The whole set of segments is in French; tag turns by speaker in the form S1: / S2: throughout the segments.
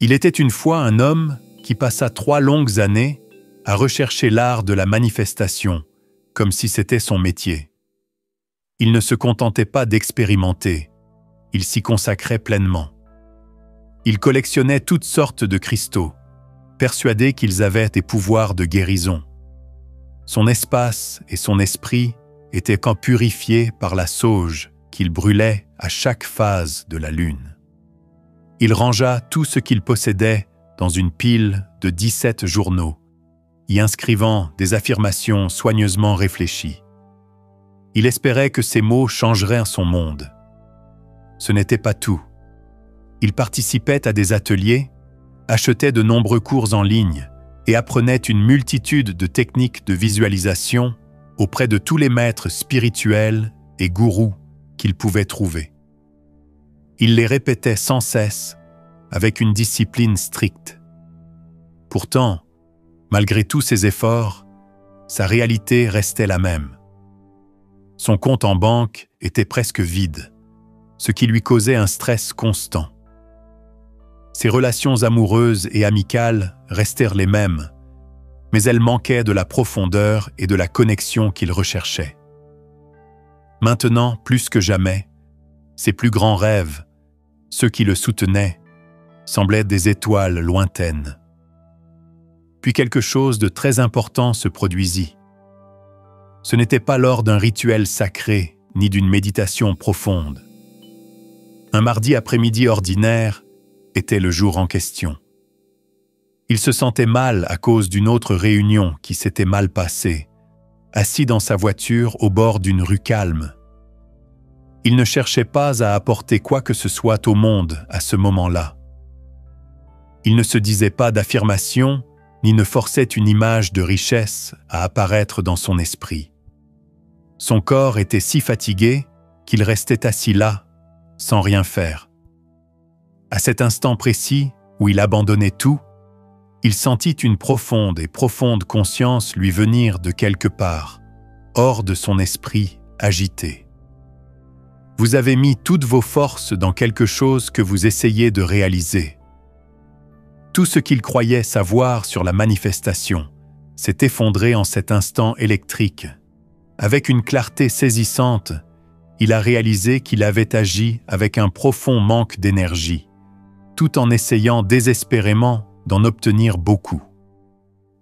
S1: Il était une fois un homme qui passa 3 longues années à rechercher l'art de la manifestation, comme si c'était son métier. Il ne se contentait pas d'expérimenter, il s'y consacrait pleinement. Il collectionnait toutes sortes de cristaux, persuadé qu'ils avaient des pouvoirs de guérison. Son espace et son esprit étaient quand purifiés par la sauge qu'il brûlait à chaque phase de la lune. Il rangea tout ce qu'il possédait dans une pile de 17 journaux, y inscrivant des affirmations soigneusement réfléchies. Il espérait que ces mots changeraient son monde. Ce n'était pas tout. Il participait à des ateliers, achetait de nombreux cours en ligne et apprenait une multitude de techniques de visualisation auprès de tous les maîtres spirituels et gourous qu'il pouvait trouver. Il les répétait sans cesse, avec une discipline stricte. Pourtant, malgré tous ses efforts, sa réalité restait la même. Son compte en banque était presque vide, ce qui lui causait un stress constant. Ses relations amoureuses et amicales restèrent les mêmes, mais elles manquaient de la profondeur et de la connexion qu'il recherchait. Maintenant, plus que jamais, ses plus grands rêves, ceux qui le soutenaient, semblaient des étoiles lointaines. Puis quelque chose de très important se produisit. Ce n'était pas lors d'un rituel sacré ni d'une méditation profonde. Un mardi après-midi ordinaire était le jour en question. Il se sentait mal à cause d'une autre réunion qui s'était mal passée, assis dans sa voiture au bord d'une rue calme. Il ne cherchait pas à apporter quoi que ce soit au monde à ce moment-là. Il ne se disait pas d'affirmation, ni ne forçait une image de richesse à apparaître dans son esprit. Son corps était si fatigué qu'il restait assis là, sans rien faire. À cet instant précis où il abandonnait tout, il sentit une profonde et profonde conscience lui venir de quelque part, hors de son esprit agité. Vous avez mis toutes vos forces dans quelque chose que vous essayez de réaliser. Tout ce qu'il croyait savoir sur la manifestation s'est effondré en cet instant électrique. Avec une clarté saisissante, il a réalisé qu'il avait agi avec un profond manque d'énergie, tout en essayant désespérément d'en obtenir beaucoup.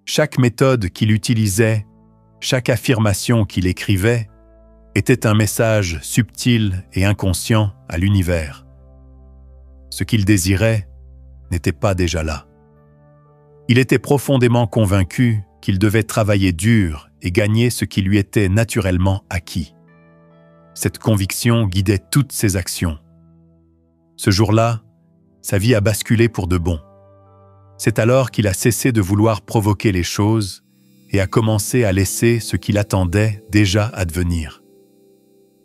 S1: Chaque méthode qu'il utilisait, chaque affirmation qu'il écrivait, était un message subtil et inconscient à l'univers. Ce qu'il désirait n'était pas déjà là. Il était profondément convaincu qu'il devait travailler dur et gagner ce qui lui était naturellement acquis. Cette conviction guidait toutes ses actions. Ce jour-là, sa vie a basculé pour de bon. C'est alors qu'il a cessé de vouloir provoquer les choses et a commencé à laisser ce qu'il attendait déjà advenir.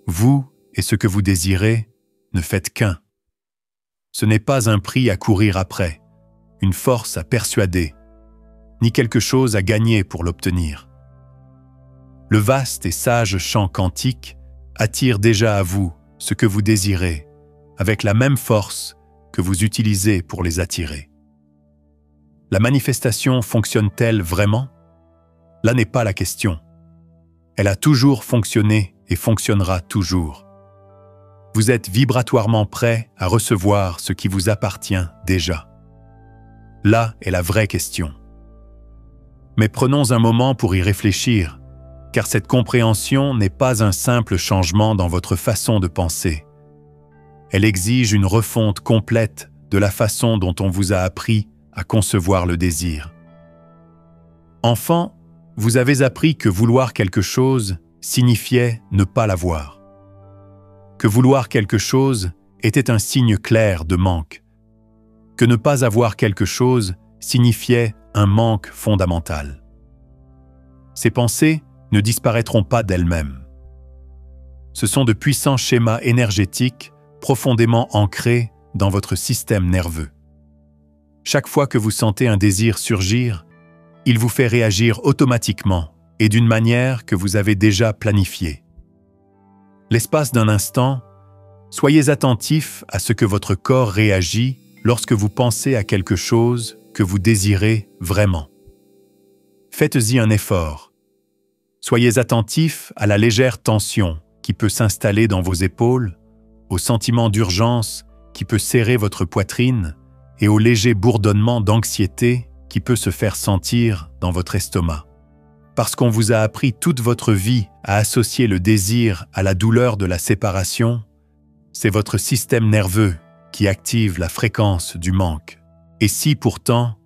S1: Vous et ce que vous désirez ne faites qu'un. Ce n'est pas un prix à courir après, une force à persuader, ni quelque chose à gagner pour l'obtenir. Le vaste et sage chant quantique attire déjà à vous ce que vous désirez, avec la même force que vous utilisez pour les attirer. La manifestation fonctionne-t-elle vraiment? Là n'est pas la question. Elle a toujours fonctionné et fonctionnera toujours. Vous êtes vibratoirement prêt à recevoir ce qui vous appartient déjà. Là est la vraie question. Mais prenons un moment pour y réfléchir, car cette compréhension n'est pas un simple changement dans votre façon de penser. Elle exige une refonte complète de la façon dont on vous a appris à concevoir le désir. Enfant, vous avez appris que vouloir quelque chose signifiait ne pas l'avoir. Que vouloir quelque chose était un signe clair de manque. Que ne pas avoir quelque chose signifiait un manque fondamental. Ces pensées ne disparaîtront pas d'elles-mêmes. Ce sont de puissants schémas énergétiques profondément ancrés dans votre système nerveux. Chaque fois que vous sentez un désir surgir, il vous fait réagir automatiquement et d'une manière que vous avez déjà planifiée. L'espace d'un instant, soyez attentif à ce que votre corps réagit lorsque vous pensez à quelque chose que vous désirez vraiment. Faites-y un effort. Soyez attentif à la légère tension qui peut s'installer dans vos épaules, au sentiment d'urgence qui peut serrer votre poitrine et au léger bourdonnement d'anxiété qui peut se faire sentir dans votre estomac. Parce qu'on vous a appris toute votre vie à associer le désir à la douleur de la séparation, c'est votre système nerveux qui active la fréquence du manque. Et si pourtant,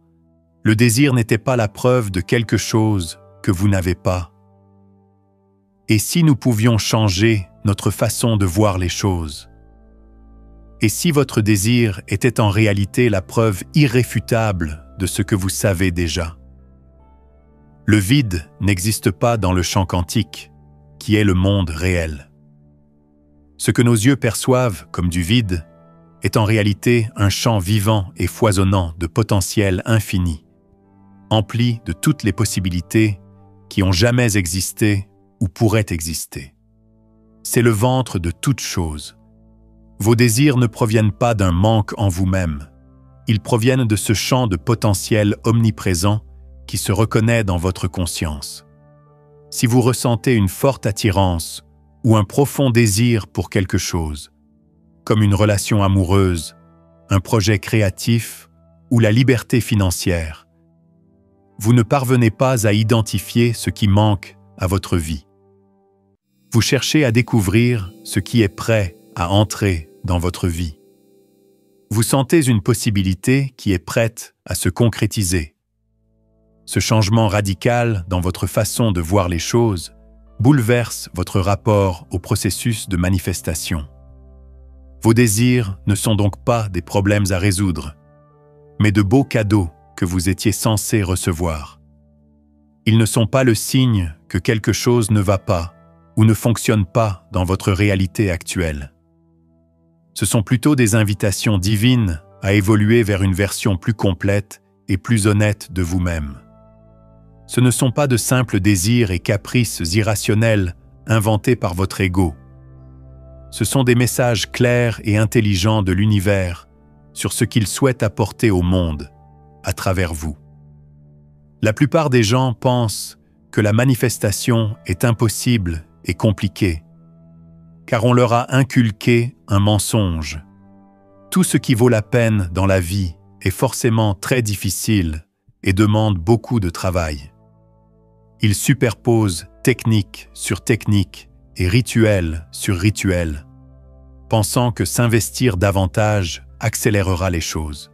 S1: le désir n'était pas la preuve de quelque chose que vous n'avez pas? Et si nous pouvions changer notre façon de voir les choses? Et si votre désir était en réalité la preuve irréfutable de ce que vous savez déjà? Le vide n'existe pas dans le champ quantique, qui est le monde réel. Ce que nos yeux perçoivent comme du vide est en réalité un champ vivant et foisonnant de potentiel infini, empli de toutes les possibilités qui ont jamais existé ou pourraient exister. C'est le ventre de toute chose. Vos désirs ne proviennent pas d'un manque en vous-même. Ils proviennent de ce champ de potentiel omniprésent qui se reconnaît dans votre conscience. Si vous ressentez une forte attirance ou un profond désir pour quelque chose, comme une relation amoureuse, un projet créatif ou la liberté financière, vous ne parvenez pas à identifier ce qui manque à votre vie. Vous cherchez à découvrir ce qui est prêt à entrer dans votre vie. Vous sentez une possibilité qui est prête à se concrétiser. Ce changement radical dans votre façon de voir les choses bouleverse votre rapport au processus de manifestation. Vos désirs ne sont donc pas des problèmes à résoudre, mais de beaux cadeaux que vous étiez censé recevoir. Ils ne sont pas le signe que quelque chose ne va pas ou ne fonctionne pas dans votre réalité actuelle. Ce sont plutôt des invitations divines à évoluer vers une version plus complète et plus honnête de vous-même. Ce ne sont pas de simples désirs et caprices irrationnels inventés par votre ego. Ce sont des messages clairs et intelligents de l'univers sur ce qu'il souhaite apporter au monde à travers vous. La plupart des gens pensent que la manifestation est impossible et compliquée, car on leur a inculqué un mensonge. Tout ce qui vaut la peine dans la vie est forcément très difficile et demande beaucoup de travail. Ils superposent technique sur technique et rituel sur rituel, pensant que s'investir davantage accélérera les choses.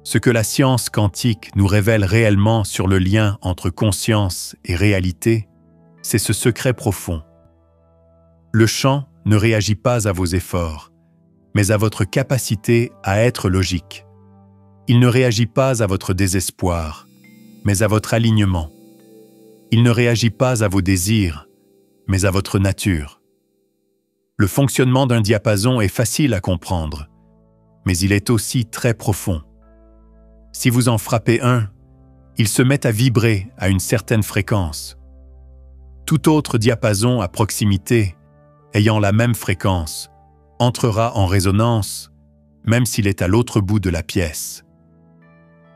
S1: Ce que la science quantique nous révèle réellement sur le lien entre conscience et réalité, c'est ce secret profond. Le champ ne réagit pas à vos efforts, mais à votre capacité à être logique. Il ne réagit pas à votre désespoir, mais à votre alignement. Il ne réagit pas à vos désirs, mais à votre nature. Le fonctionnement d'un diapason est facile à comprendre, mais il est aussi très profond. Si vous en frappez un, il se met à vibrer à une certaine fréquence. Tout autre diapason à proximité, ayant la même fréquence, entrera en résonance, même s'il est à l'autre bout de la pièce.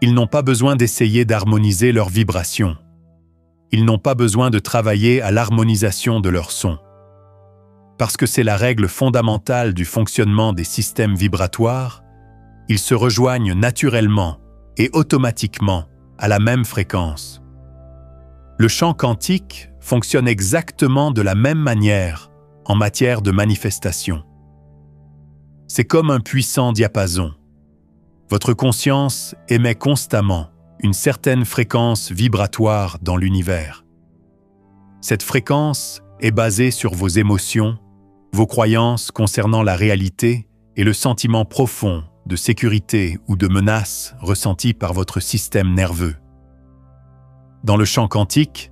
S1: Ils n'ont pas besoin d'essayer d'harmoniser leurs vibrations. Ils n'ont pas besoin de travailler à l'harmonisation de leur son. Parce que c'est la règle fondamentale du fonctionnement des systèmes vibratoires, ils se rejoignent naturellement et automatiquement à la même fréquence. Le champ quantique fonctionne exactement de la même manière en matière de manifestation. C'est comme un puissant diapason. Votre conscience émet constamment une certaine fréquence vibratoire dans l'univers. Cette fréquence est basée sur vos émotions, vos croyances concernant la réalité et le sentiment profond de sécurité ou de menace ressenti par votre système nerveux. Dans le champ quantique,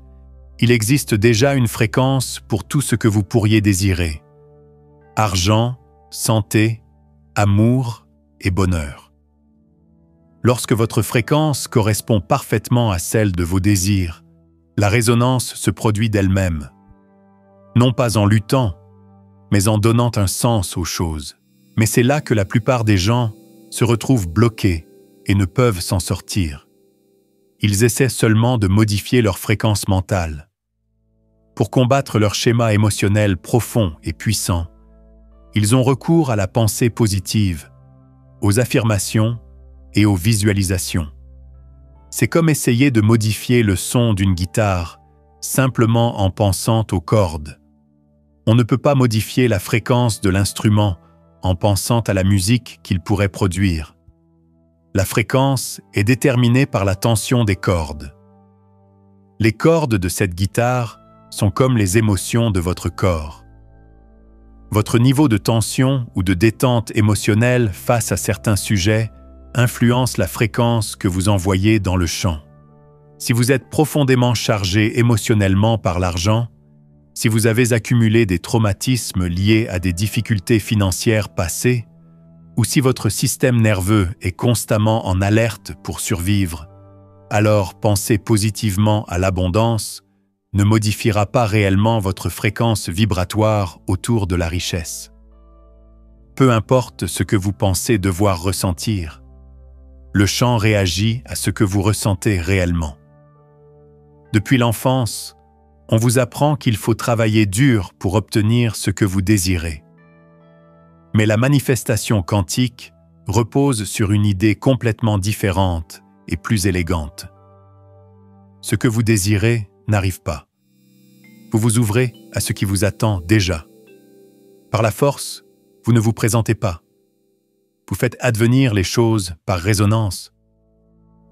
S1: il existe déjà une fréquence pour tout ce que vous pourriez désirer. Argent, santé, amour et bonheur. Lorsque votre fréquence correspond parfaitement à celle de vos désirs, la résonance se produit d'elle-même. Non pas en luttant, mais en donnant un sens aux choses. Mais c'est là que la plupart des gens se retrouvent bloqués et ne peuvent s'en sortir. Ils essaient seulement de modifier leur fréquence mentale. Pour combattre leur schéma émotionnel profond et puissant, ils ont recours à la pensée positive, aux affirmations et aux visualisations. C'est comme essayer de modifier le son d'une guitare simplement en pensant aux cordes. On ne peut pas modifier la fréquence de l'instrument en pensant à la musique qu'il pourrait produire. La fréquence est déterminée par la tension des cordes. Les cordes de cette guitare sont comme les émotions de votre corps. Votre niveau de tension ou de détente émotionnelle face à certains sujets influence la fréquence que vous envoyez dans le chant. Si vous êtes profondément chargé émotionnellement par l'argent, si vous avez accumulé des traumatismes liés à des difficultés financières passées, ou si votre système nerveux est constamment en alerte pour survivre, alors penser positivement à l'abondance ne modifiera pas réellement votre fréquence vibratoire autour de la richesse. Peu importe ce que vous pensez devoir ressentir, le chant réagit à ce que vous ressentez réellement. Depuis l'enfance, on vous apprend qu'il faut travailler dur pour obtenir ce que vous désirez. Mais la manifestation quantique repose sur une idée complètement différente et plus élégante. Ce que vous désirez n'arrive pas. Vous vous ouvrez à ce qui vous attend déjà. Par la force, vous ne vous présentez pas. Vous faites advenir les choses par résonance.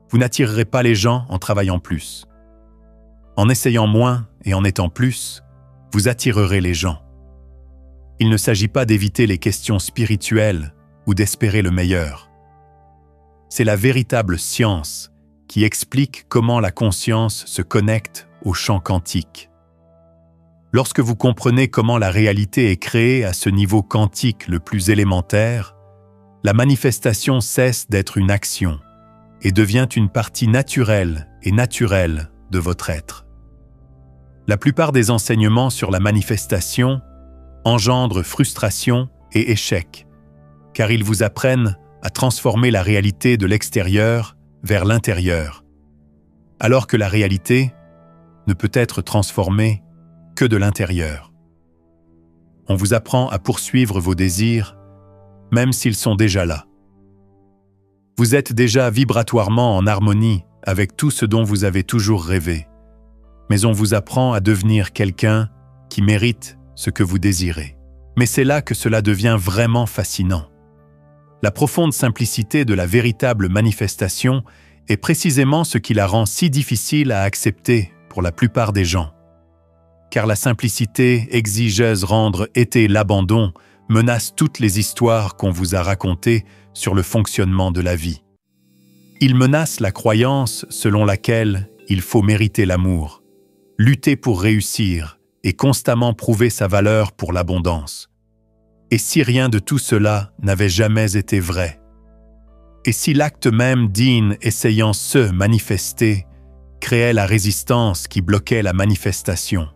S1: Vous n'attirerez pas les gens en travaillant plus. En essayant moins et en étant plus, vous attirerez les gens. Il ne s'agit pas d'éviter les questions spirituelles ou d'espérer le meilleur. C'est la véritable science qui explique comment la conscience se connecte au champ quantique. Lorsque vous comprenez comment la réalité est créée à ce niveau quantique le plus élémentaire, la manifestation cesse d'être une action et devient une partie naturelle et naturelle de votre être. La plupart des enseignements sur la manifestation engendrent frustration et échec, car ils vous apprennent à transformer la réalité de l'extérieur vers l'intérieur, alors que la réalité ne peut être transformée que de l'intérieur. On vous apprend à poursuivre vos désirs, même s'ils sont déjà là. Vous êtes déjà vibratoirement en harmonie avec tout ce dont vous avez toujours rêvé, mais on vous apprend à devenir quelqu'un qui mérite ce que vous désirez. Mais c'est là que cela devient vraiment fascinant. La profonde simplicité de la véritable manifestation est précisément ce qui la rend si difficile à accepter pour la plupart des gens. Car la simplicité exigeuse rendre été l'abandon menace toutes les histoires qu'on vous a racontées sur le fonctionnement de la vie. Il menace la croyance selon laquelle il faut mériter l'amour, lutter pour réussir et constamment prouver sa valeur pour l'abondance. Et si rien de tout cela n'avait jamais été vrai? Et si l'acte même d'Yin essayant se manifester créait la résistance qui bloquait la manifestation?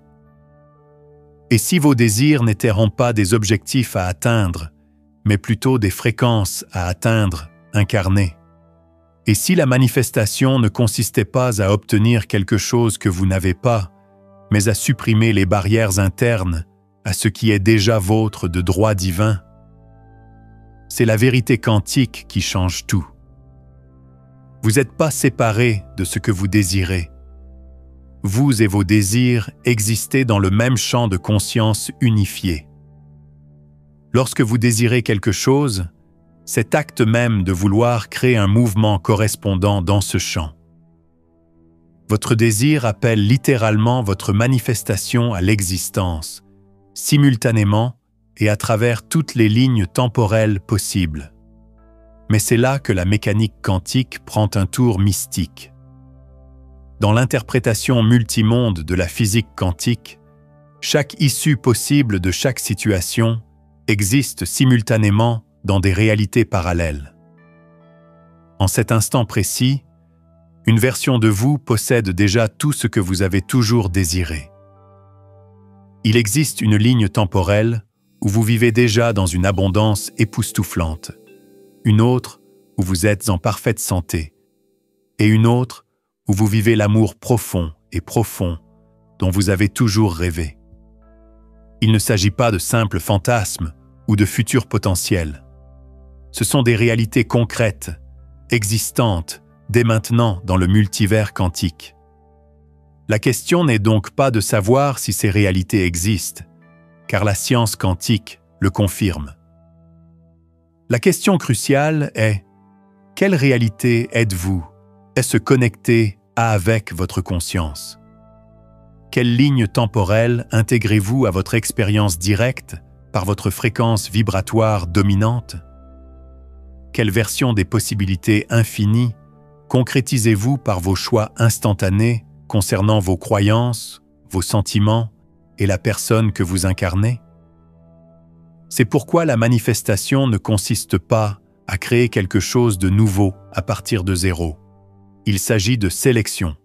S1: Et si vos désirs n'étaient pas des objectifs à atteindre, mais plutôt des fréquences à atteindre, incarnées? Et si la manifestation ne consistait pas à obtenir quelque chose que vous n'avez pas, mais à supprimer les barrières internes à ce qui est déjà vôtre de droit divin? C'est la vérité quantique qui change tout. Vous n'êtes pas séparés de ce que vous désirez. Vous et vos désirs existez dans le même champ de conscience unifié. Lorsque vous désirez quelque chose, cet acte même de vouloir crée un mouvement correspondant dans ce champ. Votre désir appelle littéralement votre manifestation à l'existence, simultanément et à travers toutes les lignes temporelles possibles. Mais c'est là que la mécanique quantique prend un tour mystique. Dans l'interprétation multimonde de la physique quantique, chaque issue possible de chaque situation existe simultanément dans des réalités parallèles. En cet instant précis, une version de vous possède déjà tout ce que vous avez toujours désiré. Il existe une ligne temporelle où vous vivez déjà dans une abondance époustouflante, une autre où vous êtes en parfaite santé, et une autre où vous vivez l'amour profond et profond dont vous avez toujours rêvé. Il ne s'agit pas de simples fantasmes ou de futurs potentiels. Ce sont des réalités concrètes, existantes, dès maintenant dans le multivers quantique. La question n'est donc pas de savoir si ces réalités existent, car la science quantique le confirme. La question cruciale est: quelle réalité êtes-vous? Est-ce connecté avec votre conscience? Quelle ligne temporelle intégrez-vous à votre expérience directe par votre fréquence vibratoire dominante? Quelle version des possibilités infinies concrétisez-vous par vos choix instantanés concernant vos croyances, vos sentiments et la personne que vous incarnez? C'est pourquoi la manifestation ne consiste pas à créer quelque chose de nouveau à partir de zéro. Il s'agit de sélection.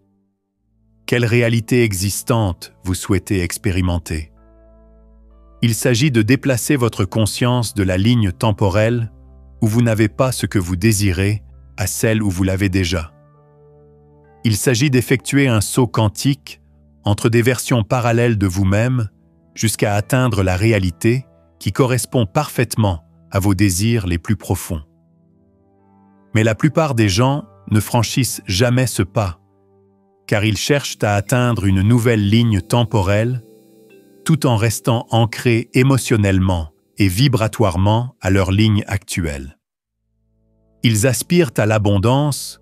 S1: Quelle réalité existante vous souhaitez expérimenter? Il s'agit de déplacer votre conscience de la ligne temporelle où vous n'avez pas ce que vous désirez à celle où vous l'avez déjà. Il s'agit d'effectuer un saut quantique entre des versions parallèles de vous-même jusqu'à atteindre la réalité qui correspond parfaitement à vos désirs les plus profonds. Mais la plupart des gens ne franchissent jamais ce pas, car ils cherchent à atteindre une nouvelle ligne temporelle tout en restant ancrés émotionnellement et vibratoirement à leur ligne actuelle. Ils aspirent à l'abondance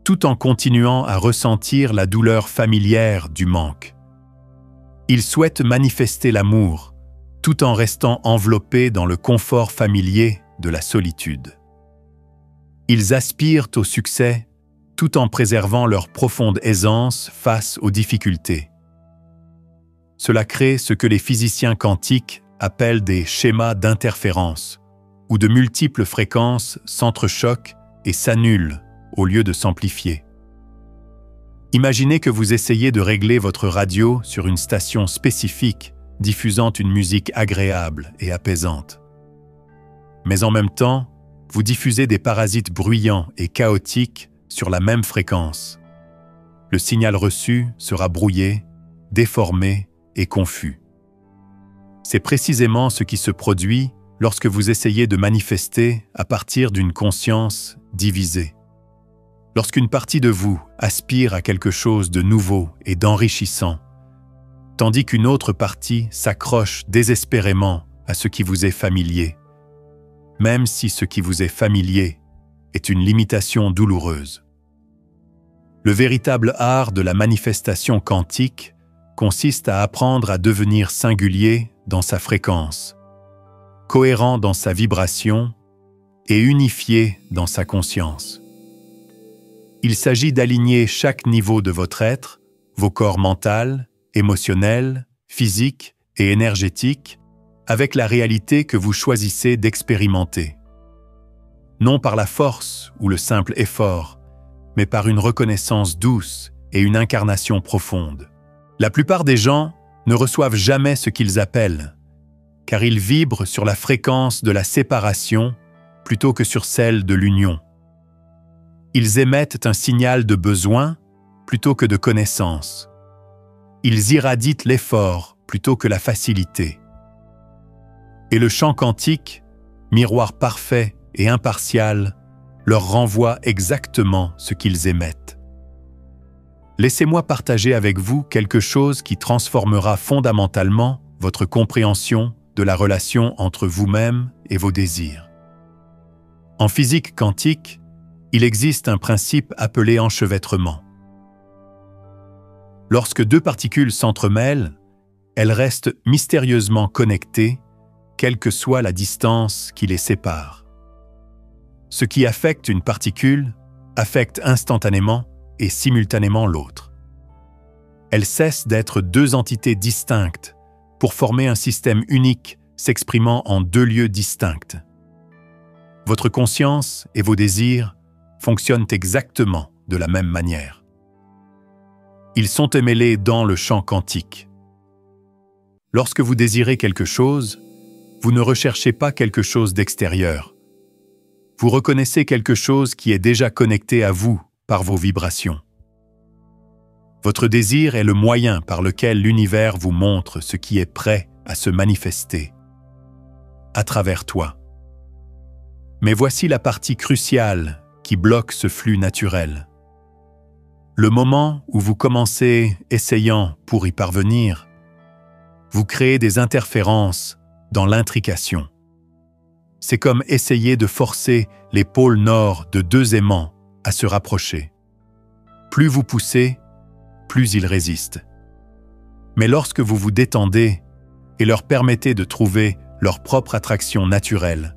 S1: tout en continuant à ressentir la douleur familière du manque. Ils souhaitent manifester l'amour tout en restant enveloppés dans le confort familier de la solitude. Ils aspirent au succès tout en préservant leur profonde aisance face aux difficultés. Cela crée ce que les physiciens quantiques appellent des schémas d'interférence, où de multiples fréquences s'entrechoquent et s'annulent au lieu de s'amplifier. Imaginez que vous essayez de régler votre radio sur une station spécifique diffusant une musique agréable et apaisante. Mais en même temps, vous diffusez des parasites bruyants et chaotiques sur la même fréquence. Le signal reçu sera brouillé, déformé et confus. C'est précisément ce qui se produit lorsque vous essayez de manifester à partir d'une conscience divisée. Lorsqu'une partie de vous aspire à quelque chose de nouveau et d'enrichissant, tandis qu'une autre partie s'accroche désespérément à ce qui vous est familier, même si ce qui vous est familier est une limitation douloureuse. Le véritable art de la manifestation quantique consiste à apprendre à devenir singulier dans sa fréquence, cohérent dans sa vibration et unifié dans sa conscience. Il s'agit d'aligner chaque niveau de votre être, vos corps mental, émotionnel, physique et énergétique, avec la réalité que vous choisissez d'expérimenter. Non par la force ou le simple effort, mais par une reconnaissance douce et une incarnation profonde. La plupart des gens ne reçoivent jamais ce qu'ils appellent, car ils vibrent sur la fréquence de la séparation plutôt que sur celle de l'union. Ils émettent un signal de besoin plutôt que de connaissance. Ils irradient l'effort plutôt que la facilité. Et le champ quantique, miroir parfait et impartial, leur renvoie exactement ce qu'ils émettent. Laissez-moi partager avec vous quelque chose qui transformera fondamentalement votre compréhension de la relation entre vous-même et vos désirs. En physique quantique, il existe un principe appelé enchevêtrement. Lorsque deux particules s'entremêlent, elles restent mystérieusement connectées, quelle que soit la distance qui les sépare. Ce qui affecte une particule affecte instantanément et simultanément l'autre. Elles cessent d'être deux entités distinctes pour former un système unique s'exprimant en deux lieux distincts. Votre conscience et vos désirs fonctionnent exactement de la même manière. Ils sont émêlés dans le champ quantique. Lorsque vous désirez quelque chose, vous ne recherchez pas quelque chose d'extérieur. Vous reconnaissez quelque chose qui est déjà connecté à vous par vos vibrations. Votre désir est le moyen par lequel l'univers vous montre ce qui est prêt à se manifester à travers toi. Mais voici la partie cruciale qui bloque ce flux naturel. Le moment où vous commencez essayant pour y parvenir, vous créez des interférences dans l'intrication. C'est comme essayer de forcer les pôles nord de deux aimants à se rapprocher. Plus vous poussez, plus ils résistent. Mais lorsque vous vous détendez et leur permettez de trouver leur propre attraction naturelle,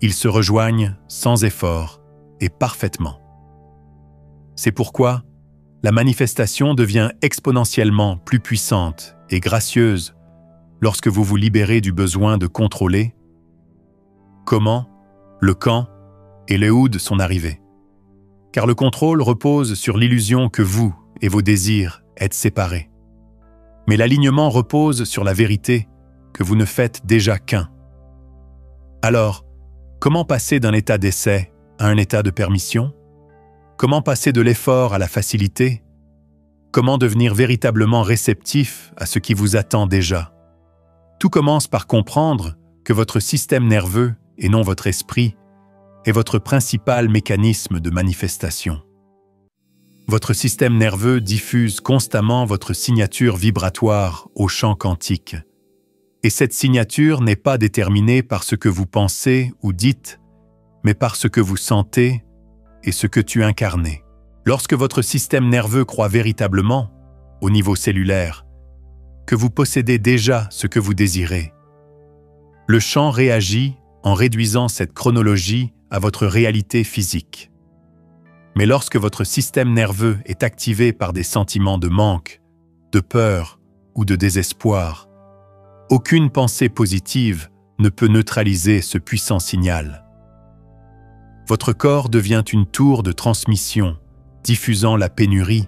S1: ils se rejoignent sans effort et parfaitement. C'est pourquoi la manifestation devient exponentiellement plus puissante et gracieuse lorsque vous vous libérez du besoin de contrôler comment, le quand et le où de son arrivée. Car le contrôle repose sur l'illusion que vous et vos désirs êtes séparés. Mais l'alignement repose sur la vérité que vous ne faites déjà qu'un. Alors, comment passer d'un état d'essai à un état de permission? Comment passer de l'effort à la facilité? Comment devenir véritablement réceptif à ce qui vous attend déjà? Tout commence par comprendre que votre système nerveux, et non votre esprit, est votre principal mécanisme de manifestation. Votre système nerveux diffuse constamment votre signature vibratoire au champ quantique. Et cette signature n'est pas déterminée par ce que vous pensez ou dites, mais par ce que vous sentez et ce que tu incarnez. Lorsque votre système nerveux croit véritablement, au niveau cellulaire, que vous possédez déjà ce que vous désirez, le champ réagit en réduisant cette chronologie à votre réalité physique. Mais lorsque votre système nerveux est activé par des sentiments de manque, de peur ou de désespoir, aucune pensée positive ne peut neutraliser ce puissant signal. Votre corps devient une tour de transmission, diffusant la pénurie,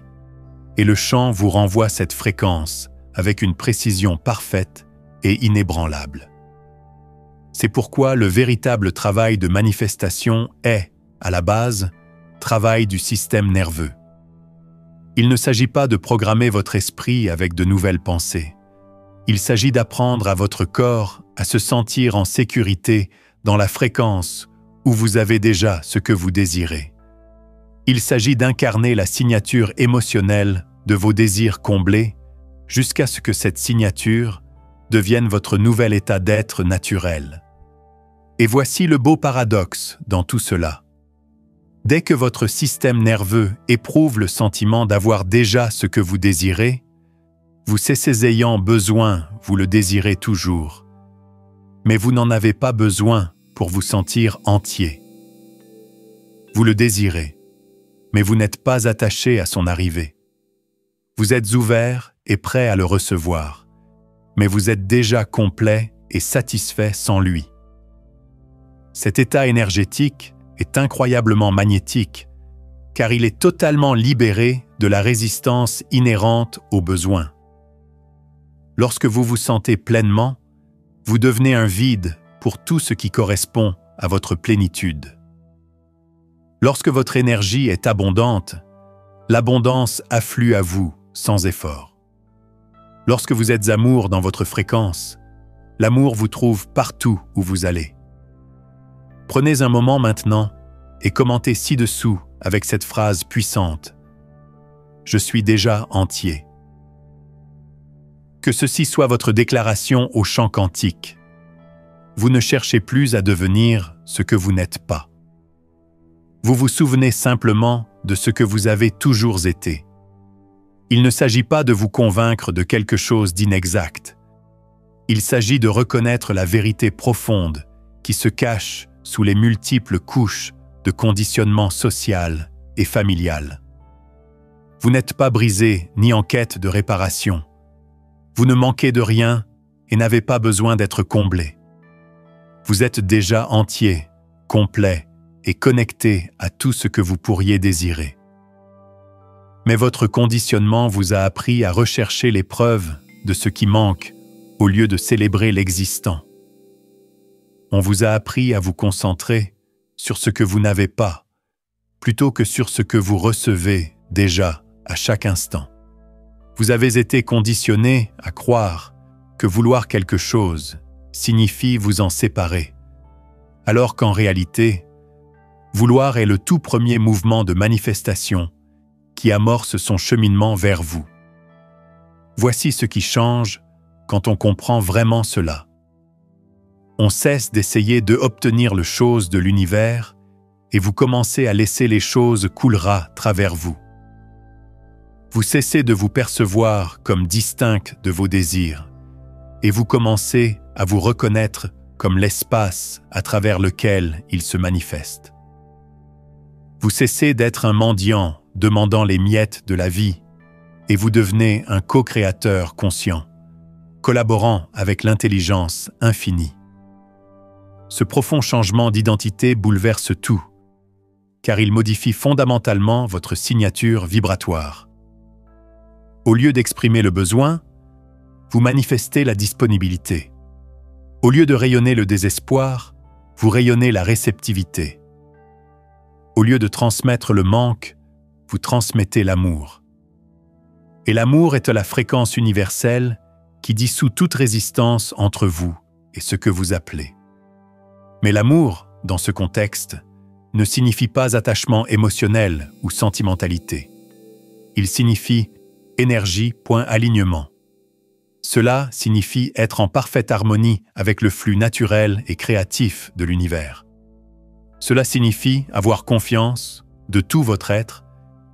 S1: et le champ vous renvoie cette fréquence avec une précision parfaite et inébranlable. C'est pourquoi le véritable travail de manifestation est, à la base, travail du système nerveux. Il ne s'agit pas de programmer votre esprit avec de nouvelles pensées. Il s'agit d'apprendre à votre corps à se sentir en sécurité dans la fréquence où vous avez déjà ce que vous désirez. Il s'agit d'incarner la signature émotionnelle de vos désirs comblés jusqu'à ce que cette signature devienne votre nouvel état d'être naturel. Et voici le beau paradoxe dans tout cela. Dès que votre système nerveux éprouve le sentiment d'avoir déjà ce que vous désirez, vous cessez ayant besoin, vous le désirez toujours. Mais vous n'en avez pas besoin pour vous sentir entier. Vous le désirez, mais vous n'êtes pas attaché à son arrivée. Vous êtes ouvert et prêt à le recevoir, mais vous êtes déjà complet et satisfait sans lui. Cet état énergétique est incroyablement magnétique, car il est totalement libéré de la résistance inhérente aux besoins. Lorsque vous vous sentez pleinement, vous devenez un vide pour tout ce qui correspond à votre plénitude. Lorsque votre énergie est abondante, l'abondance afflue à vous sans effort. Lorsque vous êtes amour dans votre fréquence, l'amour vous trouve partout où vous allez. Prenez un moment maintenant et commentez ci-dessous avec cette phrase puissante. Je suis déjà entier. Que ceci soit votre déclaration au champ quantique. Vous ne cherchez plus à devenir ce que vous n'êtes pas. Vous vous souvenez simplement de ce que vous avez toujours été. Il ne s'agit pas de vous convaincre de quelque chose d'inexact. Il s'agit de reconnaître la vérité profonde qui se cache sous les multiples couches de conditionnement social et familial. Vous n'êtes pas brisé ni en quête de réparation. Vous ne manquez de rien et n'avez pas besoin d'être comblé. Vous êtes déjà entier, complet et connecté à tout ce que vous pourriez désirer. Mais votre conditionnement vous a appris à rechercher les preuves de ce qui manque au lieu de célébrer l'existant. On vous a appris à vous concentrer sur ce que vous n'avez pas, plutôt que sur ce que vous recevez déjà à chaque instant. Vous avez été conditionné à croire que vouloir quelque chose signifie vous en séparer, alors qu'en réalité, vouloir est le tout premier mouvement de manifestation qui amorce son cheminement vers vous. Voici ce qui change quand on comprend vraiment cela. On cesse d'essayer de obtenir le chose de l'univers et vous commencez à laisser les choses couler à travers vous. Vous cessez de vous percevoir comme distinct de vos désirs et vous commencez à vous reconnaître comme l'espace à travers lequel ils se manifestent. Vous cessez d'être un mendiant demandant les miettes de la vie et vous devenez un co-créateur conscient, collaborant avec l'intelligence infinie. Ce profond changement d'identité bouleverse tout, car il modifie fondamentalement votre signature vibratoire. Au lieu d'exprimer le besoin, vous manifestez la disponibilité. Au lieu de rayonner le désespoir, vous rayonnez la réceptivité. Au lieu de transmettre le manque, vous transmettez l'amour. Et l'amour est la fréquence universelle qui dissout toute résistance entre vous et ce que vous appelez. Mais l'amour, dans ce contexte, ne signifie pas attachement émotionnel ou sentimentalité. Il signifie énergie, alignement. Cela signifie être en parfaite harmonie avec le flux naturel et créatif de l'univers. Cela signifie avoir confiance de tout votre être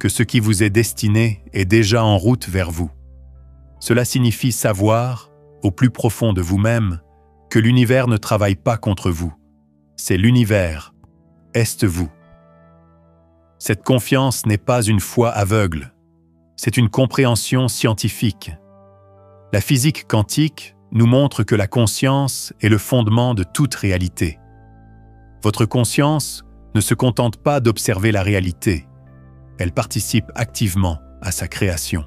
S1: que ce qui vous est destiné est déjà en route vers vous. Cela signifie savoir, au plus profond de vous-même, que l'univers ne travaille pas contre vous. C'est l'univers, est vous. Cette confiance n'est pas une foi aveugle, c'est une compréhension scientifique. La physique quantique nous montre que la conscience est le fondement de toute réalité. Votre conscience ne se contente pas d'observer la réalité, elle participe activement à sa création.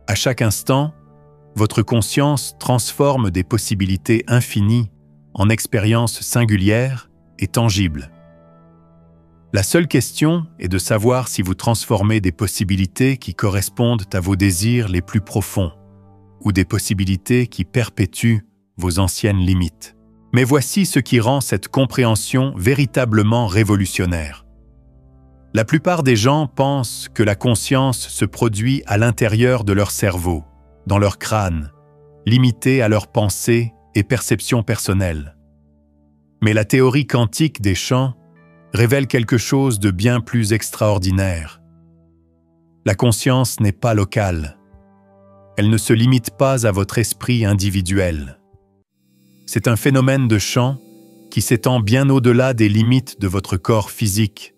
S1: À chaque instant, votre conscience transforme des possibilités infinies en expériences singulières et tangibles. La seule question est de savoir si vous transformez des possibilités qui correspondent à vos désirs les plus profonds ou des possibilités qui perpétuent vos anciennes limites. Mais voici ce qui rend cette compréhension véritablement révolutionnaire. La plupart des gens pensent que la conscience se produit à l'intérieur de leur cerveau, dans leur crâne, limitée à leurs pensées et perceptions personnelles. Mais la théorie quantique des champs révèle quelque chose de bien plus extraordinaire. La conscience n'est pas locale. Elle ne se limite pas à votre esprit individuel. C'est un phénomène de champ qui s'étend bien au-delà des limites de votre corps physique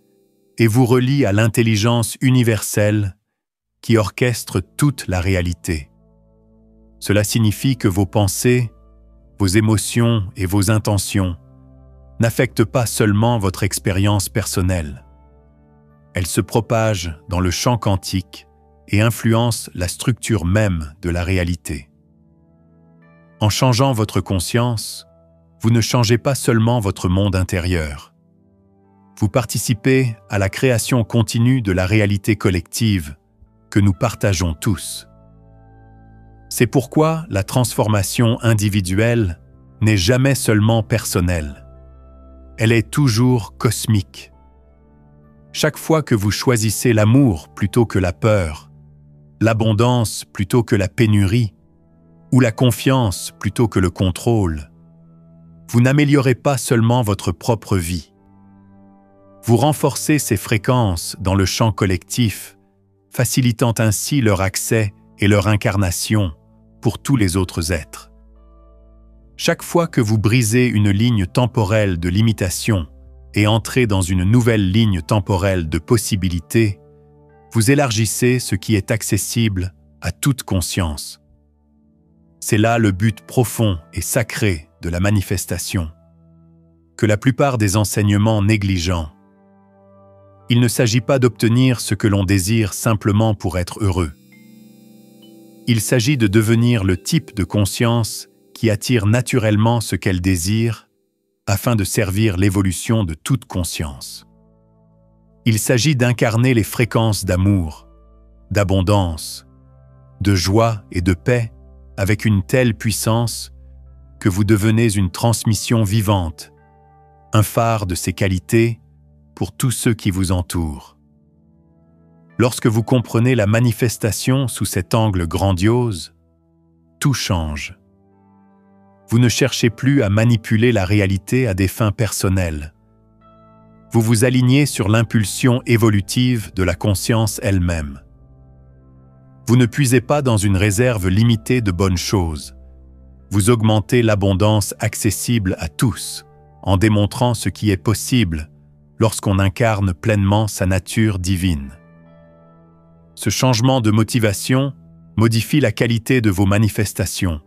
S1: et vous relie à l'intelligence universelle qui orchestre toute la réalité. Cela signifie que vos pensées, vos émotions et vos intentions n'affectent pas seulement votre expérience personnelle. Elles se propagent dans le champ quantique et influencent la structure même de la réalité. En changeant votre conscience, vous ne changez pas seulement votre monde intérieur. Vous participez à la création continue de la réalité collective que nous partageons tous. C'est pourquoi la transformation individuelle n'est jamais seulement personnelle. Elle est toujours cosmique. Chaque fois que vous choisissez l'amour plutôt que la peur, l'abondance plutôt que la pénurie, ou la confiance plutôt que le contrôle, vous n'améliorez pas seulement votre propre vie. Vous renforcez ces fréquences dans le champ collectif, facilitant ainsi leur accès et leur incarnation pour tous les autres êtres. Chaque fois que vous brisez une ligne temporelle de limitation et entrez dans une nouvelle ligne temporelle de possibilités, vous élargissez ce qui est accessible à toute conscience. C'est là le but profond et sacré de la manifestation, que la plupart des enseignements négligent. Il ne s'agit pas d'obtenir ce que l'on désire simplement pour être heureux. Il s'agit de devenir le type de conscience qui attire naturellement ce qu'elle désire afin de servir l'évolution de toute conscience. Il s'agit d'incarner les fréquences d'amour, d'abondance, de joie et de paix avec une telle puissance que vous devenez une transmission vivante, un phare de ces qualités pour tous ceux qui vous entourent. Lorsque vous comprenez la manifestation sous cet angle grandiose, tout change. Vous ne cherchez plus à manipuler la réalité à des fins personnelles. Vous vous alignez sur l'impulsion évolutive de la conscience elle-même. Vous ne puisez pas dans une réserve limitée de bonnes choses. Vous augmentez l'abondance accessible à tous, en démontrant ce qui est possible lorsqu'on incarne pleinement sa nature divine. Ce changement de motivation modifie la qualité de vos manifestations,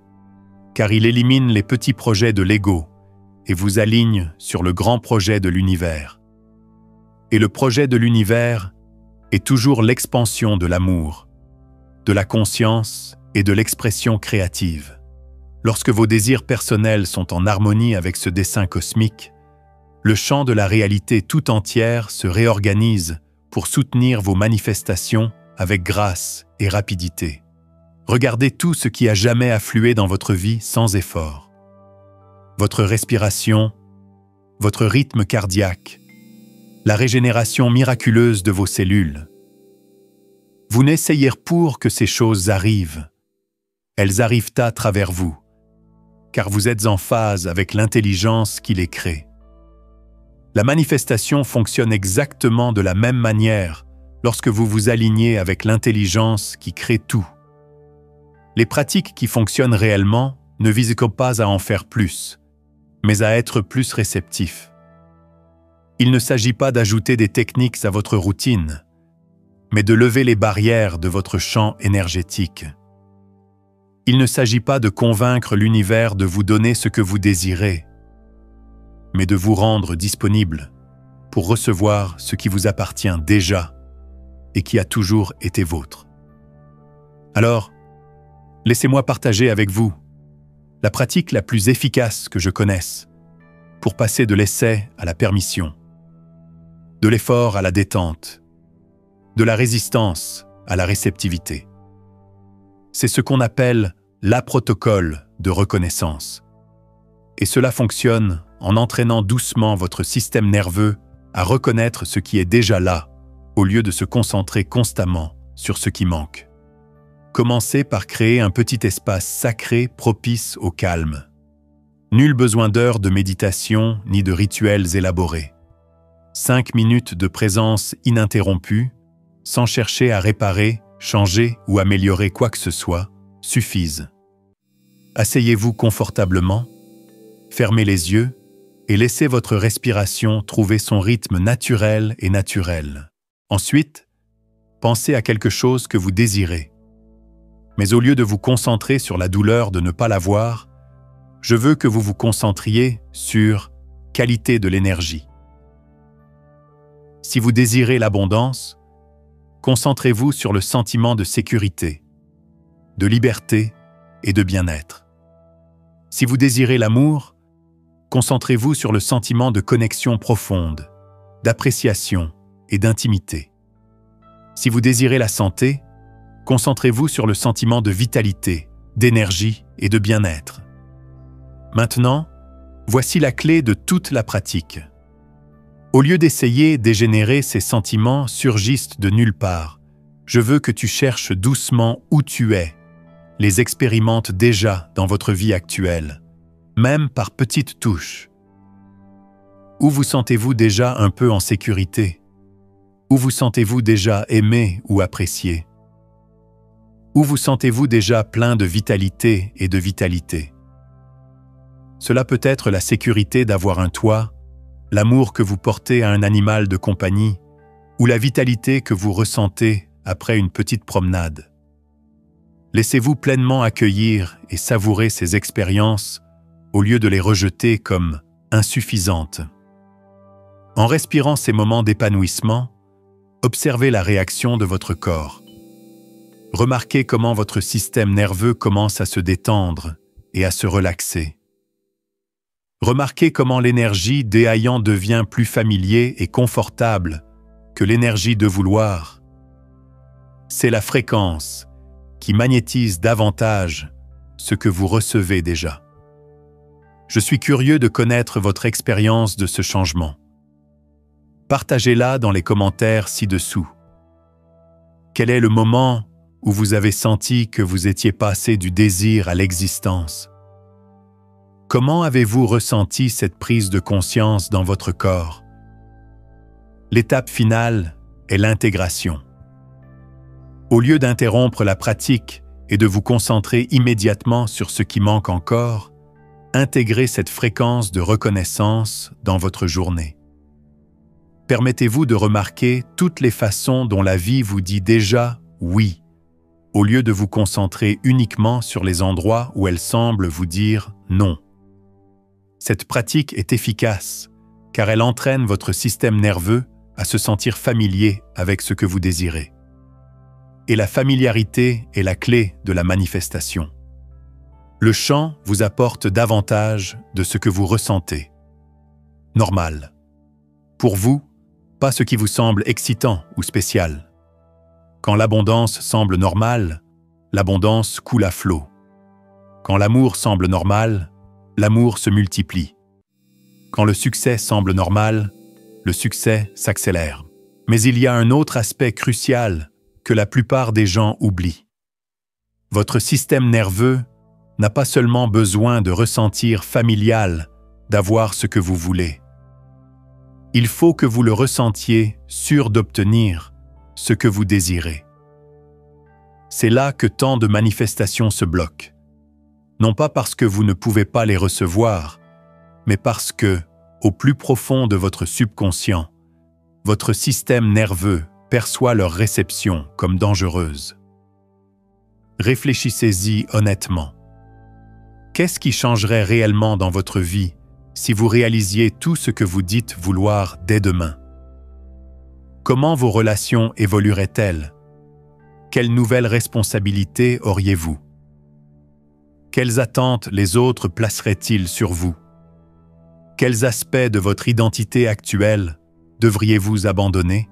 S1: car il élimine les petits projets de l'ego et vous aligne sur le grand projet de l'univers. Et le projet de l'univers est toujours l'expansion de l'amour, de la conscience et de l'expression créative. Lorsque vos désirs personnels sont en harmonie avec ce dessein cosmique, le champ de la réalité tout entière se réorganise pour soutenir vos manifestations avec grâce et rapidité. Regardez tout ce qui a jamais afflué dans votre vie sans effort. Votre respiration, votre rythme cardiaque, la régénération miraculeuse de vos cellules. Vous n'essayez pour que ces choses arrivent. Elles arrivent à travers vous, car vous êtes en phase avec l'intelligence qui les crée. La manifestation fonctionne exactement de la même manière lorsque vous vous alignez avec l'intelligence qui crée tout. Les pratiques qui fonctionnent réellement ne visent pas à en faire plus, mais à être plus réceptifs. Il ne s'agit pas d'ajouter des techniques à votre routine, mais de lever les barrières de votre champ énergétique. Il ne s'agit pas de convaincre l'univers de vous donner ce que vous désirez, mais de vous rendre disponible pour recevoir ce qui vous appartient déjà et qui a toujours été vôtre. Alors, laissez-moi partager avec vous la pratique la plus efficace que je connaisse pour passer de l'essai à la permission, de l'effort à la détente, de la résistance à la réceptivité. C'est ce qu'on appelle l'A-protocole de reconnaissance. Et cela fonctionne en entraînant doucement votre système nerveux à reconnaître ce qui est déjà là, au lieu de se concentrer constamment sur ce qui manque. Commencez par créer un petit espace sacré propice au calme. Nul besoin d'heures de méditation ni de rituels élaborés. 5 minutes de présence ininterrompue, sans chercher à réparer, changer ou améliorer quoi que ce soit, suffisent. Asseyez-vous confortablement, fermez les yeux et laissez votre respiration trouver son rythme naturel et naturel. Ensuite, pensez à quelque chose que vous désirez. Mais au lieu de vous concentrer sur la douleur de ne pas l'avoir, je veux que vous vous concentriez sur qualité de l'énergie. Si vous désirez l'abondance, concentrez-vous sur le sentiment de sécurité, de liberté et de bien-être. Si vous désirez l'amour, concentrez-vous sur le sentiment de connexion profonde, d'appréciation et d'intimité. Si vous désirez la santé, concentrez-vous sur le sentiment de vitalité, d'énergie et de bien-être. Maintenant, voici la clé de toute la pratique. Au lieu d'essayer de générer ces sentiments surgissent de nulle part, je veux que tu cherches doucement où tu es, les expérimentes déjà dans votre vie actuelle, même par petites touches. Où vous sentez-vous déjà un peu en sécurité? Où vous sentez-vous déjà aimé ou apprécié? Où vous sentez-vous déjà plein de vitalité et de vitalité? Cela peut être la sécurité d'avoir un toit, l'amour que vous portez à un animal de compagnie ou la vitalité que vous ressentez après une petite promenade. Laissez-vous pleinement accueillir et savourer ces expériences au lieu de les rejeter comme insuffisantes. En respirant ces moments d'épanouissement, observez la réaction de votre corps. Remarquez comment votre système nerveux commence à se détendre et à se relaxer. Remarquez comment l'énergie déhaillant devient plus familier et confortable que l'énergie de vouloir. C'est la fréquence qui magnétise davantage ce que vous recevez déjà. Je suis curieux de connaître votre expérience de ce changement. Partagez-la dans les commentaires ci-dessous. Quel est le moment où vous avez senti que vous étiez passé du désir à l'existence? Comment avez-vous ressenti cette prise de conscience dans votre corps? L'étape finale est l'intégration. Au lieu d'interrompre la pratique et de vous concentrer immédiatement sur ce qui manque encore, intégrez cette fréquence de reconnaissance dans votre journée. Permettez-vous de remarquer toutes les façons dont la vie vous dit déjà « oui », au lieu de vous concentrer uniquement sur les endroits où elle semble vous dire « non ». Cette pratique est efficace, car elle entraîne votre système nerveux à se sentir familier avec ce que vous désirez. Et la familiarité est la clé de la manifestation. Le chant vous apporte davantage de ce que vous ressentez. Normal. Pour vous, pas ce qui vous semble excitant ou spécial. Quand l'abondance semble normale, l'abondance coule à flot. Quand l'amour semble normal, l'amour se multiplie. Quand le succès semble normal, le succès s'accélère. Mais il y a un autre aspect crucial que la plupart des gens oublient. Votre système nerveux n'a pas seulement besoin de ressentir familial d'avoir ce que vous voulez. Il faut que vous le ressentiez sûr d'obtenir ce que vous désirez. C'est là que tant de manifestations se bloquent. Non pas parce que vous ne pouvez pas les recevoir, mais parce que, au plus profond de votre subconscient, votre système nerveux perçoit leur réception comme dangereuse. Réfléchissez-y honnêtement. Qu'est-ce qui changerait réellement dans votre vie si vous réalisiez tout ce que vous dites vouloir dès demain? Comment vos relations évolueraient-elles? Quelles nouvelles responsabilités auriez-vous? Quelles attentes les autres placeraient-ils sur vous? Quels aspects de votre identité actuelle devriez-vous abandonner?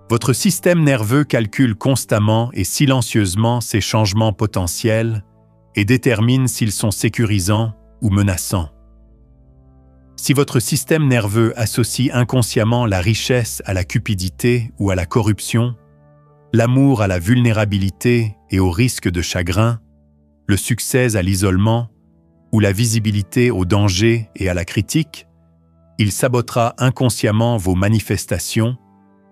S1: Votre système nerveux calcule constamment et silencieusement ces changements potentiels et détermine s'ils sont sécurisants ou menaçants. Si votre système nerveux associe inconsciemment la richesse à la cupidité ou à la corruption, l'amour à la vulnérabilité et au risque de chagrin, le succès à l'isolement ou la visibilité au danger et à la critique, il sabotera inconsciemment vos manifestations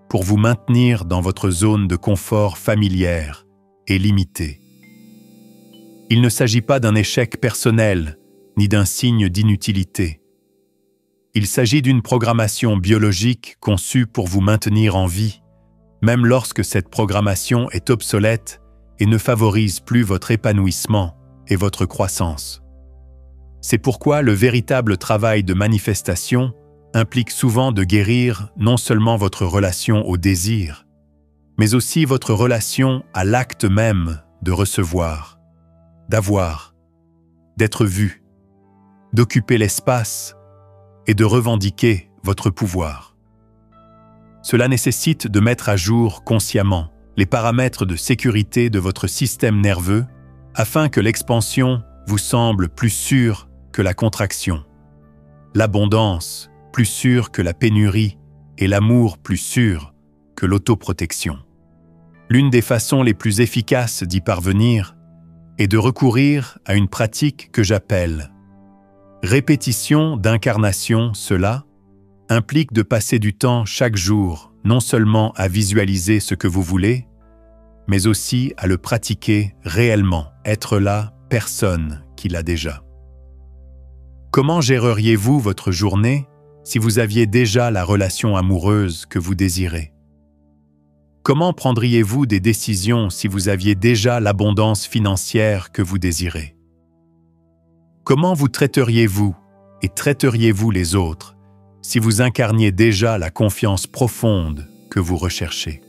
S1: pour vous maintenir dans votre zone de confort familière et limitée. Il ne s'agit pas d'un échec personnel ni d'un signe d'inutilité. Il s'agit d'une programmation biologique conçue pour vous maintenir en vie, même lorsque cette programmation est obsolète et ne favorise plus votre épanouissement et votre croissance. C'est pourquoi le véritable travail de manifestation implique souvent de guérir non seulement votre relation au désir, mais aussi votre relation à l'acte même de recevoir, d'avoir, d'être vu, d'occuper l'espace et de revendiquer votre pouvoir. Cela nécessite de mettre à jour consciemment les paramètres de sécurité de votre système nerveux afin que l'expansion vous semble plus sûre que la contraction, l'abondance plus sûre que la pénurie et l'amour plus sûr que l'autoprotection. L'une des façons les plus efficaces d'y parvenir est de recourir à une pratique que j'appelle répétition d'incarnation. Cela implique de passer du temps chaque jour non seulement à visualiser ce que vous voulez, mais aussi à le pratiquer réellement, être la personne qui l'a déjà. Comment géreriez-vous votre journée si vous aviez déjà la relation amoureuse que vous désirez? Comment prendriez-vous des décisions si vous aviez déjà l'abondance financière que vous désirez? Comment vous traiteriez-vous et traiteriez-vous les autres si vous incarniez déjà la confiance profonde que vous recherchez?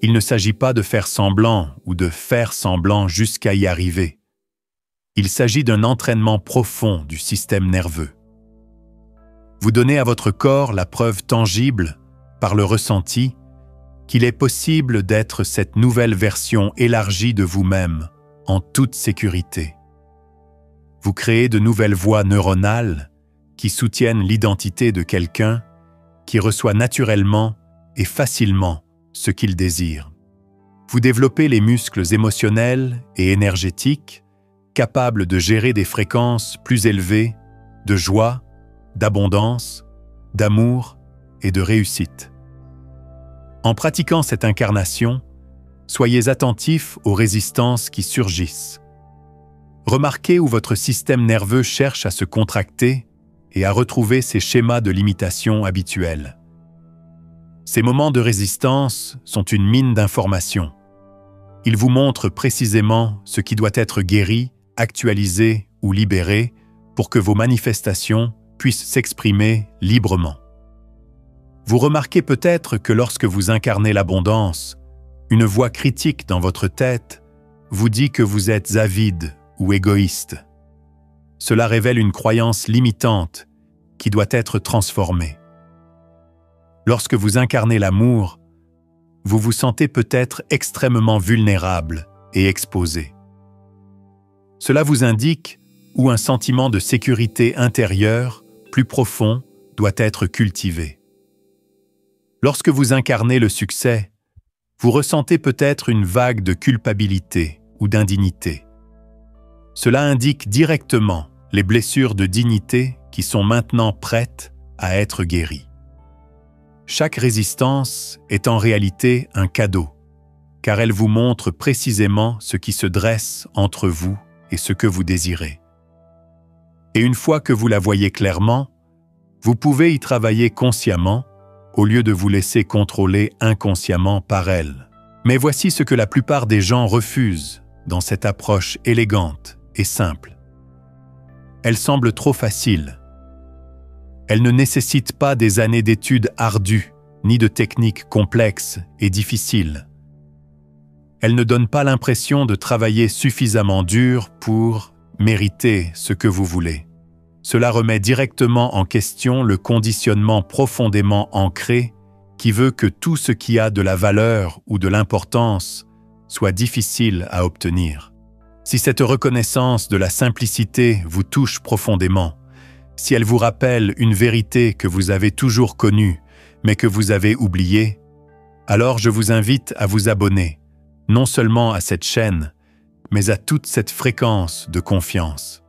S1: Il ne s'agit pas de faire semblant ou de faire semblant jusqu'à y arriver. Il s'agit d'un entraînement profond du système nerveux. Vous donnez à votre corps la preuve tangible, par le ressenti, qu'il est possible d'être cette nouvelle version élargie de vous-même, en toute sécurité. Vous créez de nouvelles voies neuronales qui soutiennent l'identité de quelqu'un qui reçoit naturellement et facilement ce qu'il désire. Vous développez les muscles émotionnels et énergétiques capables de gérer des fréquences plus élevées de joie, d'abondance, d'amour et de réussite. En pratiquant cette incarnation, soyez attentifs aux résistances qui surgissent. Remarquez où votre système nerveux cherche à se contracter et à retrouver ses schémas de limitation habituels. Ces moments de résistance sont une mine d'informations. Ils vous montrent précisément ce qui doit être guéri, actualisé ou libéré pour que vos manifestations puissent s'exprimer librement. Vous remarquez peut-être que lorsque vous incarnez l'abondance, une voix critique dans votre tête vous dit que vous êtes avide ou égoïste. Cela révèle une croyance limitante qui doit être transformée. Lorsque vous incarnez l'amour, vous vous sentez peut-être extrêmement vulnérable et exposé. Cela vous indique où un sentiment de sécurité intérieure plus profond doit être cultivé. Lorsque vous incarnez le succès, vous ressentez peut-être une vague de culpabilité ou d'indignité. Cela indique directement les blessures de dignité qui sont maintenant prêtes à être guéries. Chaque résistance est en réalité un cadeau, car elle vous montre précisément ce qui se dresse entre vous et ce que vous désirez. Et une fois que vous la voyez clairement, vous pouvez y travailler consciemment au lieu de vous laisser contrôler inconsciemment par elle. Mais voici ce que la plupart des gens refusent dans cette approche élégante et simple. Elle semble trop facile. Elle ne nécessite pas des années d'études ardues, ni de techniques complexes et difficiles. Elle ne donne pas l'impression de travailler suffisamment dur pour mériter ce que vous voulez. Cela remet directement en question le conditionnement profondément ancré qui veut que tout ce qui a de la valeur ou de l'importance soit difficile à obtenir. Si cette reconnaissance de la simplicité vous touche profondément, si elle vous rappelle une vérité que vous avez toujours connue, mais que vous avez oubliée, alors je vous invite à vous abonner, non seulement à cette chaîne, mais à toute cette fréquence de confiance.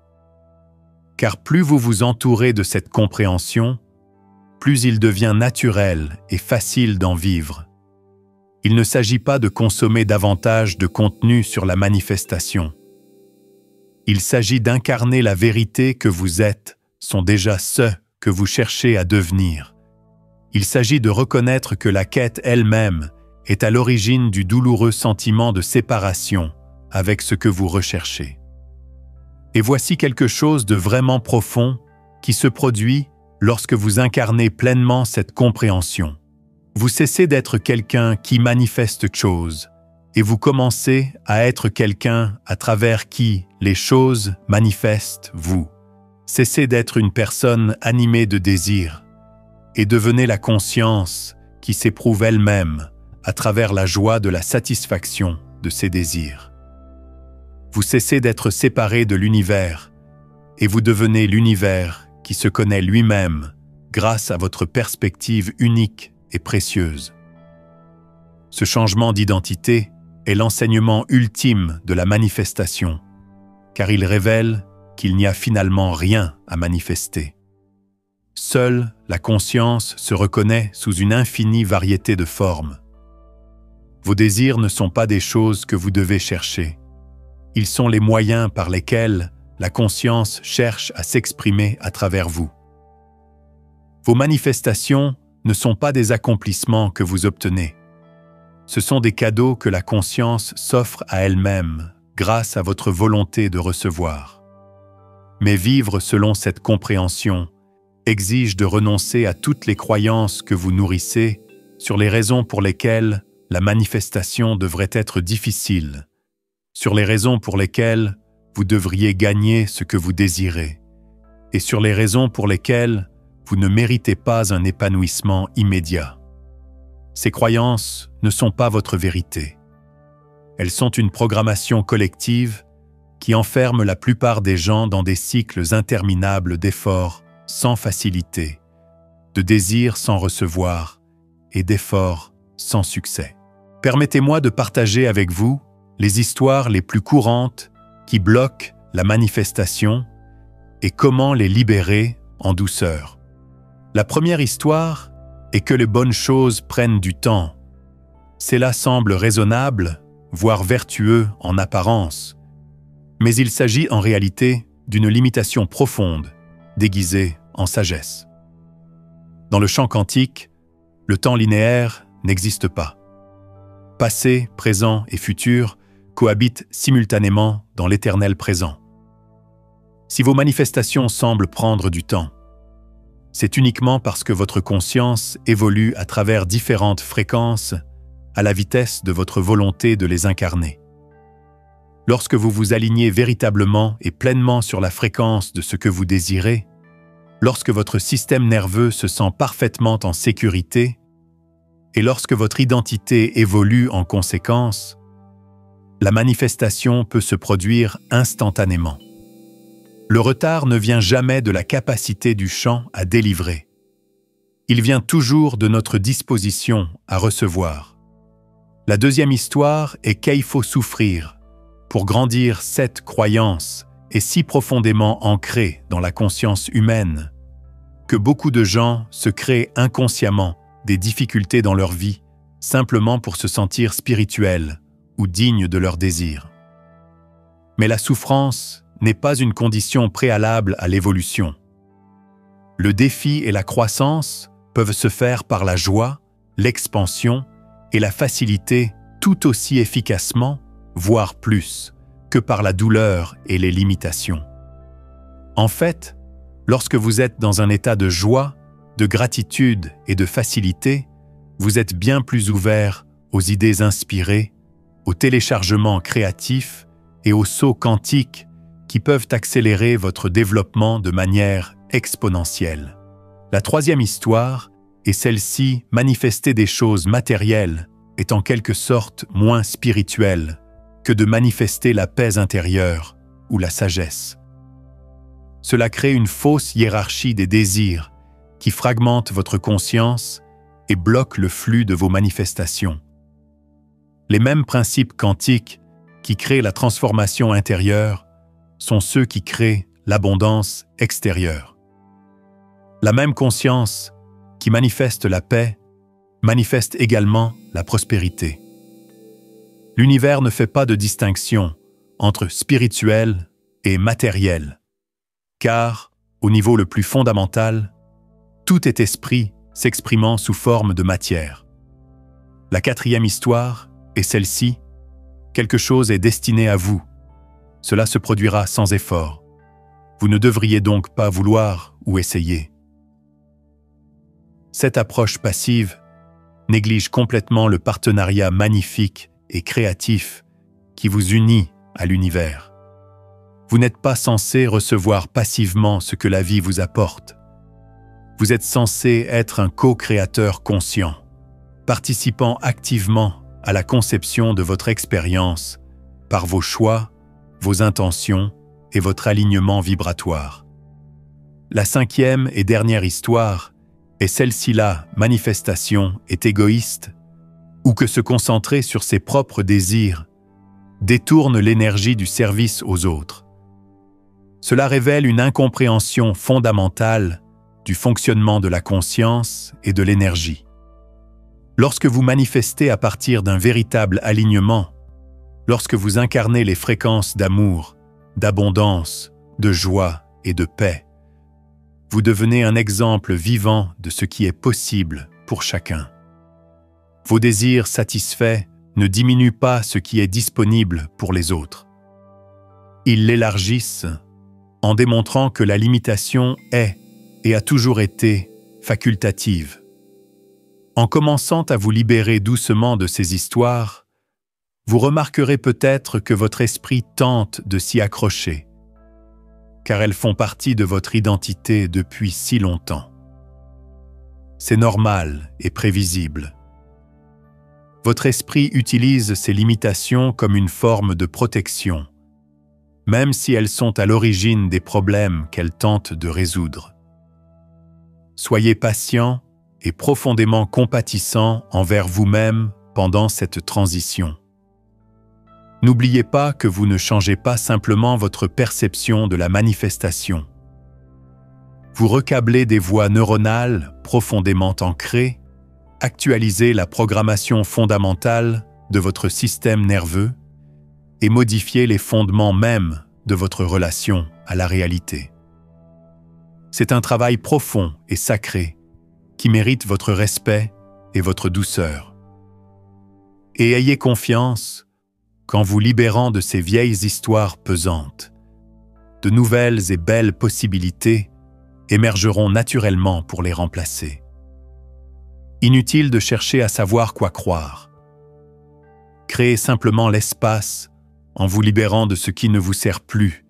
S1: Car plus vous vous entourez de cette compréhension, plus il devient naturel et facile d'en vivre. Il ne s'agit pas de consommer davantage de contenu sur la manifestation. Il s'agit d'incarner la vérité que vous êtes, sont déjà ceux que vous cherchez à devenir. Il s'agit de reconnaître que la quête elle-même est à l'origine du douloureux sentiment de séparation avec ce que vous recherchez. Et voici quelque chose de vraiment profond qui se produit lorsque vous incarnez pleinement cette compréhension. Vous cessez d'être quelqu'un qui manifeste choses et vous commencez à être quelqu'un à travers qui les choses manifestent vous. Cessez d'être une personne animée de désir et devenez la conscience qui s'éprouve elle-même à travers la joie de la satisfaction de ses désirs. Vous cessez d'être séparé de l'univers et vous devenez l'univers qui se connaît lui-même grâce à votre perspective unique et précieuse. Ce changement d'identité est l'enseignement ultime de la manifestation, car il révèle qu'il n'y a finalement rien à manifester. Seule la conscience se reconnaît sous une infinie variété de formes. Vos désirs ne sont pas des choses que vous devez chercher. Ils sont les moyens par lesquels la conscience cherche à s'exprimer à travers vous. Vos manifestations ne sont pas des accomplissements que vous obtenez. Ce sont des cadeaux que la conscience s'offre à elle-même grâce à votre volonté de recevoir. Mais vivre selon cette compréhension exige de renoncer à toutes les croyances que vous nourrissez sur les raisons pour lesquelles la manifestation devrait être difficile, sur les raisons pour lesquelles vous devriez gagner ce que vous désirez, et sur les raisons pour lesquelles vous ne méritez pas un épanouissement immédiat. Ces croyances ne sont pas votre vérité. Elles sont une programmation collective qui enferme la plupart des gens dans des cycles interminables d'efforts sans facilité, de désirs sans recevoir et d'efforts sans succès. Permettez-moi de partager avec vous les histoires les plus courantes qui bloquent la manifestation et comment les libérer en douceur. La première histoire est que les bonnes choses prennent du temps. Cela semble raisonnable, voire vertueux en apparence, mais il s'agit en réalité d'une limitation profonde, déguisée en sagesse. Dans le champ quantique, le temps linéaire n'existe pas. Passé, présent et futur cohabitent simultanément dans l'éternel présent. Si vos manifestations semblent prendre du temps, c'est uniquement parce que votre conscience évolue à travers différentes fréquences à la vitesse de votre volonté de les incarner. Lorsque vous vous alignez véritablement et pleinement sur la fréquence de ce que vous désirez, lorsque votre système nerveux se sent parfaitement en sécurité, et lorsque votre identité évolue en conséquence, la manifestation peut se produire instantanément. Le retard ne vient jamais de la capacité du champ à délivrer. Il vient toujours de notre disposition à recevoir. La deuxième histoire est qu'il faut souffrir pour grandir cette croyance est si profondément ancrée dans la conscience humaine que beaucoup de gens se créent inconsciemment des difficultés dans leur vie simplement pour se sentir spirituels ou dignes de leurs désirs. Mais la souffrance n'est pas une condition préalable à l'évolution. Le défi et la croissance peuvent se faire par la joie, l'expansion et la facilité tout aussi efficacement, voire plus, que par la douleur et les limitations. En fait, lorsque vous êtes dans un état de joie, de gratitude et de facilité, vous êtes bien plus ouvert aux idées inspirées, aux téléchargements créatifs et aux sauts quantiques qui peuvent accélérer votre développement de manière exponentielle. La troisième histoire est celle-ci, manifester des choses matérielles est en quelque sorte moins spirituel que de manifester la paix intérieure ou la sagesse. Cela crée une fausse hiérarchie des désirs qui fragmente votre conscience et bloque le flux de vos manifestations. Les mêmes principes quantiques qui créent la transformation intérieure sont ceux qui créent l'abondance extérieure. La même conscience qui manifeste la paix manifeste également la prospérité. L'univers ne fait pas de distinction entre spirituel et matériel, car, au niveau le plus fondamental, tout est esprit s'exprimant sous forme de matière. La quatrième histoire est celle-ci, quelque chose est destiné à vous. Cela se produira sans effort. Vous ne devriez donc pas vouloir ou essayer. Cette approche passive néglige complètement le partenariat magnifique et créatif qui vous unit à l'univers. Vous n'êtes pas censé recevoir passivement ce que la vie vous apporte. Vous êtes censé être un co-créateur conscient, participant activement à la conception de votre expérience par vos choix, vos intentions et votre alignement vibratoire. La cinquième et dernière histoire est celle-ci-là, manifestation est égoïste, ou que se concentrer sur ses propres désirs détourne l'énergie du service aux autres. Cela révèle une incompréhension fondamentale du fonctionnement de la conscience et de l'énergie. Lorsque vous manifestez à partir d'un véritable alignement, lorsque vous incarnez les fréquences d'amour, d'abondance, de joie et de paix, vous devenez un exemple vivant de ce qui est possible pour chacun. Vos désirs satisfaits ne diminuent pas ce qui est disponible pour les autres. Ils l'élargissent en démontrant que la limitation est et a toujours été facultative. En commençant à vous libérer doucement de ces histoires, vous remarquerez peut-être que votre esprit tente de s'y accrocher, car elles font partie de votre identité depuis si longtemps. C'est normal et prévisible. Votre esprit utilise ces limitations comme une forme de protection, même si elles sont à l'origine des problèmes qu'elles tentent de résoudre. Soyez patient et profondément compatissant envers vous-même pendant cette transition. N'oubliez pas que vous ne changez pas simplement votre perception de la manifestation. Vous recablez des voies neuronales profondément ancrées, actualisez la programmation fondamentale de votre système nerveux et modifiez les fondements mêmes de votre relation à la réalité. C'est un travail profond et sacré qui mérite votre respect et votre douceur. Et ayez confiance qu'en vous libérant de ces vieilles histoires pesantes, de nouvelles et belles possibilités émergeront naturellement pour les remplacer. Inutile de chercher à savoir quoi croire. Créez simplement l'espace en vous libérant de ce qui ne vous sert plus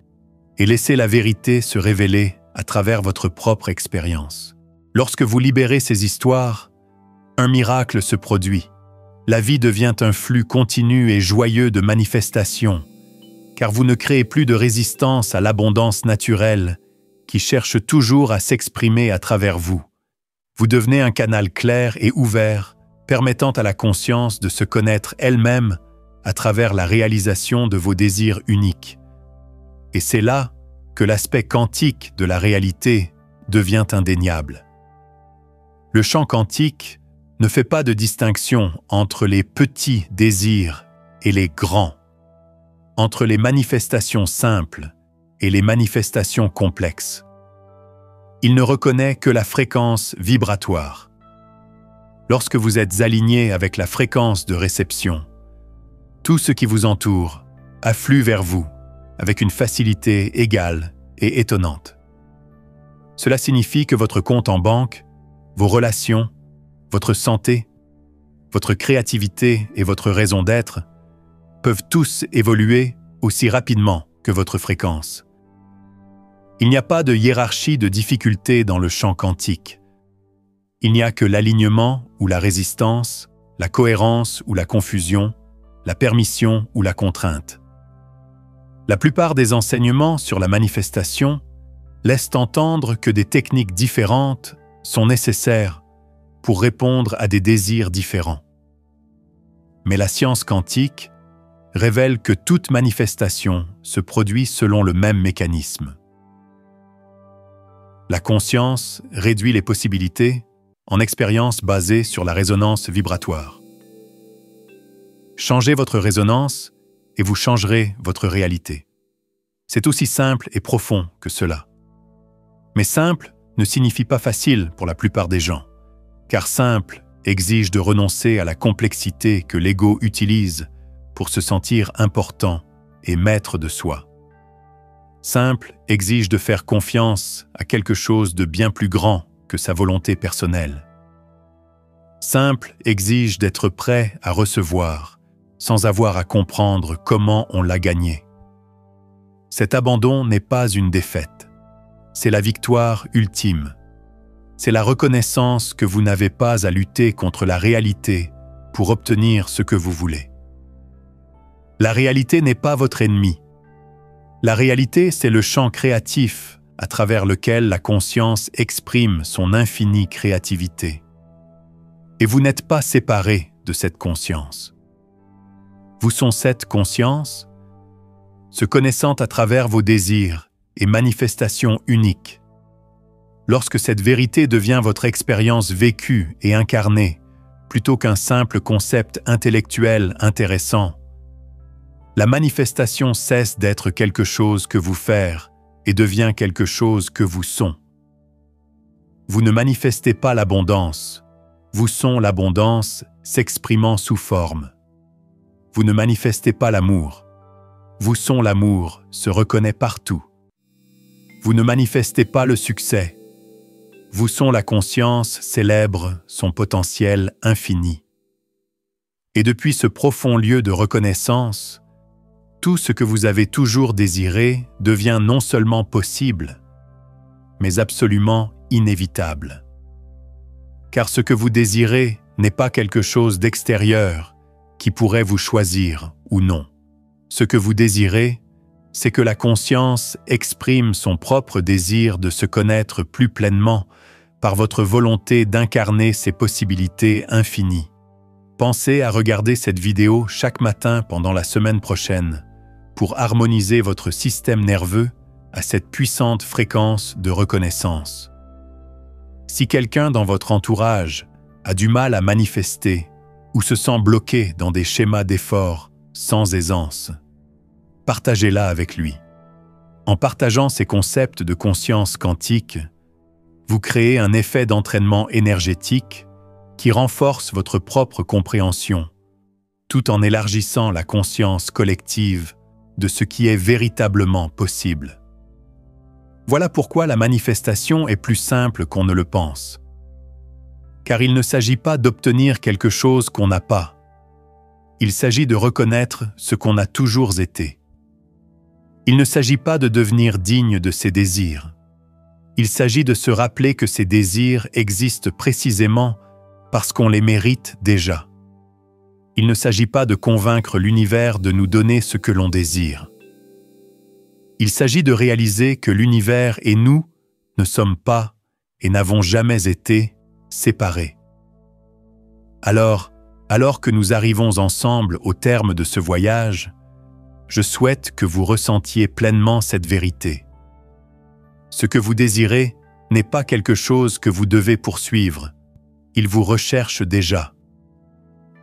S1: et laissez la vérité se révéler à travers votre propre expérience. Lorsque vous libérez ces histoires, un miracle se produit. La vie devient un flux continu et joyeux de manifestations, car vous ne créez plus de résistance à l'abondance naturelle qui cherche toujours à s'exprimer à travers vous. Vous devenez un canal clair et ouvert, permettant à la conscience de se connaître elle-même à travers la réalisation de vos désirs uniques. Et c'est là que l'aspect quantique de la réalité devient indéniable. Le champ quantique ne fait pas de distinction entre les petits désirs et les grands, entre les manifestations simples et les manifestations complexes. Il ne reconnaît que la fréquence vibratoire. Lorsque vous êtes aligné avec la fréquence de réception, tout ce qui vous entoure afflue vers vous avec une facilité égale et étonnante. Cela signifie que votre compte en banque, vos relations, votre santé, votre créativité et votre raison d'être peuvent tous évoluer aussi rapidement que votre fréquence. Il n'y a pas de hiérarchie de difficulté dans le champ quantique. Il n'y a que l'alignement ou la résistance, la cohérence ou la confusion, la permission ou la contrainte. La plupart des enseignements sur la manifestation laissent entendre que des techniques différentes sont nécessaires pour répondre à des désirs différents. Mais la science quantique révèle que toute manifestation se produit selon le même mécanisme. La conscience réduit les possibilités en expériences basées sur la résonance vibratoire. Changez votre résonance et vous changerez votre réalité. C'est aussi simple et profond que cela. Mais simple ne signifie pas facile pour la plupart des gens, car simple exige de renoncer à la complexité que l'ego utilise pour se sentir important et maître de soi. Simple exige de faire confiance à quelque chose de bien plus grand que sa volonté personnelle. Simple exige d'être prêt à recevoir, sans avoir à comprendre comment on l'a gagné. Cet abandon n'est pas une défaite, c'est la victoire ultime. C'est la reconnaissance que vous n'avez pas à lutter contre la réalité pour obtenir ce que vous voulez. La réalité n'est pas votre ennemi. La réalité, c'est le champ créatif à travers lequel la conscience exprime son infinie créativité. Et vous n'êtes pas séparé de cette conscience. Vous sont cette conscience, se connaissant à travers vos désirs et manifestations uniques. Lorsque cette vérité devient votre expérience vécue et incarnée, plutôt qu'un simple concept intellectuel intéressant, la manifestation cesse d'être quelque chose que vous faire et devient quelque chose que vous sont. Vous ne manifestez pas l'abondance, vous sont l'abondance s'exprimant sous forme. Vous ne manifestez pas l'amour, vous sont l'amour se reconnaît partout. Vous ne manifestez pas le succès, vous sont la conscience célèbre son potentiel infini. Et depuis ce profond lieu de reconnaissance, tout ce que vous avez toujours désiré devient non seulement possible, mais absolument inévitable. Car ce que vous désirez n'est pas quelque chose d'extérieur qui pourrait vous choisir ou non. Ce que vous désirez, c'est que la conscience exprime son propre désir de se connaître plus pleinement par votre volonté d'incarner ses possibilités infinies. Pensez à regarder cette vidéo chaque matin pendant la semaine prochaine pour harmoniser votre système nerveux à cette puissante fréquence de reconnaissance. Si quelqu'un dans votre entourage a du mal à manifester ou se sent bloqué dans des schémas d'effort sans aisance, partagez-la avec lui. En partageant ces concepts de conscience quantique, vous créez un effet d'entraînement énergétique qui renforce votre propre compréhension, tout en élargissant la conscience collective de ce qui est véritablement possible. Voilà pourquoi la manifestation est plus simple qu'on ne le pense. Car il ne s'agit pas d'obtenir quelque chose qu'on n'a pas. Il s'agit de reconnaître ce qu'on a toujours été. Il ne s'agit pas de devenir digne de ses désirs. Il s'agit de se rappeler que ces désirs existent précisément parce qu'on les mérite déjà. Il ne s'agit pas de convaincre l'univers de nous donner ce que l'on désire. Il s'agit de réaliser que l'univers et nous ne sommes pas et n'avons jamais été séparés. Alors que nous arrivons ensemble au terme de ce voyage, je souhaite que vous ressentiez pleinement cette vérité. Ce que vous désirez n'est pas quelque chose que vous devez poursuivre. Il vous recherche déjà.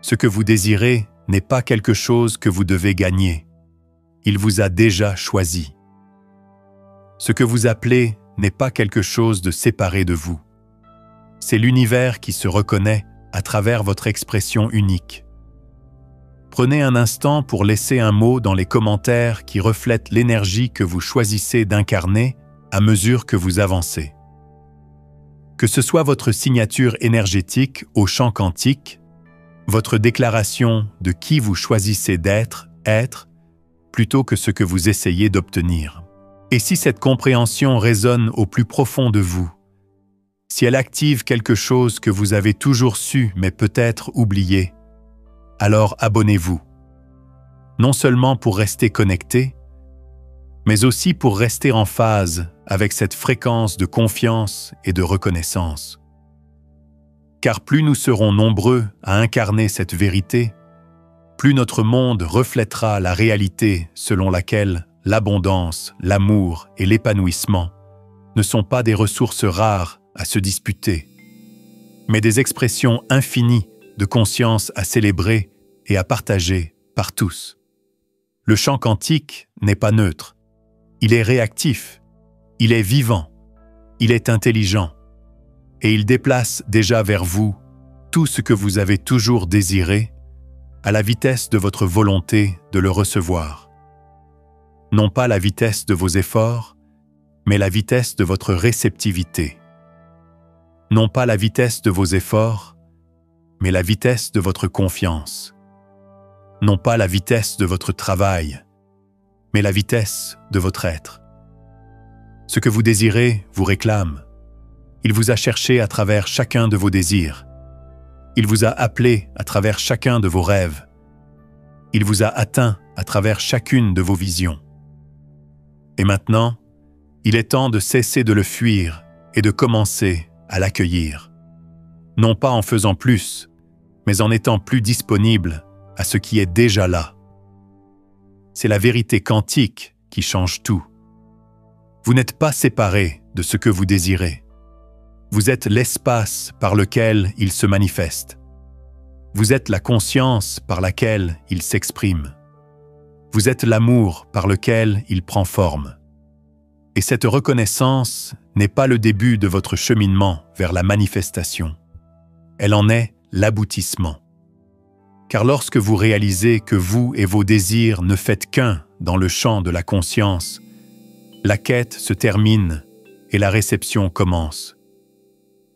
S1: Ce que vous désirez n'est pas quelque chose que vous devez gagner. Il vous a déjà choisi. Ce que vous appelez n'est pas quelque chose de séparé de vous. C'est l'univers qui se reconnaît à travers votre expression unique. Prenez un instant pour laisser un mot dans les commentaires qui reflète l'énergie que vous choisissez d'incarner à mesure que vous avancez. Que ce soit votre signature énergétique au champ quantique, votre déclaration de qui vous choisissez d'être, plutôt que ce que vous essayez d'obtenir. Et si cette compréhension résonne au plus profond de vous, si elle active quelque chose que vous avez toujours su mais peut-être oublié, alors abonnez-vous. Non seulement pour rester connecté, mais aussi pour rester en phase avec cette fréquence de confiance et de reconnaissance. Car plus nous serons nombreux à incarner cette vérité, plus notre monde reflètera la réalité selon laquelle l'abondance, l'amour et l'épanouissement ne sont pas des ressources rares à se disputer, mais des expressions infinies de conscience à célébrer et à partager par tous. Le champ quantique n'est pas neutre. Il est réactif, il est vivant, il est intelligent, et il déplace déjà vers vous tout ce que vous avez toujours désiré à la vitesse de votre volonté de le recevoir. Non pas la vitesse de vos efforts, mais la vitesse de votre réceptivité. Non pas la vitesse de vos efforts, mais la vitesse de votre confiance. Non pas la vitesse de votre travail, mais la vitesse de votre être. Ce que vous désirez vous réclame. Il vous a cherché à travers chacun de vos désirs. Il vous a appelé à travers chacun de vos rêves. Il vous a atteint à travers chacune de vos visions. Et maintenant, il est temps de cesser de le fuir et de commencer à l'accueillir. Non pas en faisant plus, mais en étant plus disponible à ce qui est déjà là. C'est la vérité quantique qui change tout. Vous n'êtes pas séparé de ce que vous désirez. Vous êtes l'espace par lequel il se manifeste. Vous êtes la conscience par laquelle il s'exprime. Vous êtes l'amour par lequel il prend forme. Et cette reconnaissance n'est pas le début de votre cheminement vers la manifestation. Elle en est l'aboutissement. Car lorsque vous réalisez que vous et vos désirs ne faites qu'un dans le champ de la conscience, la quête se termine et la réception commence.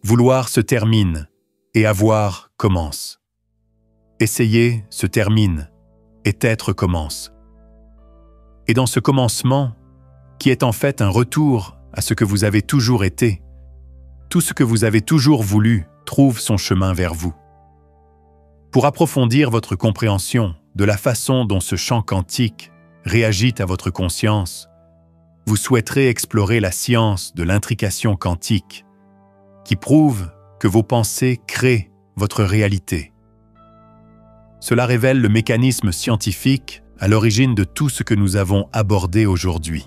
S1: Vouloir se termine et avoir commence. Essayer se termine et être commence. Et dans ce commencement, qui est en fait un retour à ce que vous avez toujours été, tout ce que vous avez toujours voulu trouve son chemin vers vous. Pour approfondir votre compréhension de la façon dont ce champ quantique réagit à votre conscience, vous souhaiterez explorer la science de l'intrication quantique, qui prouve que vos pensées créent votre réalité. Cela révèle le mécanisme scientifique à l'origine de tout ce que nous avons abordé aujourd'hui.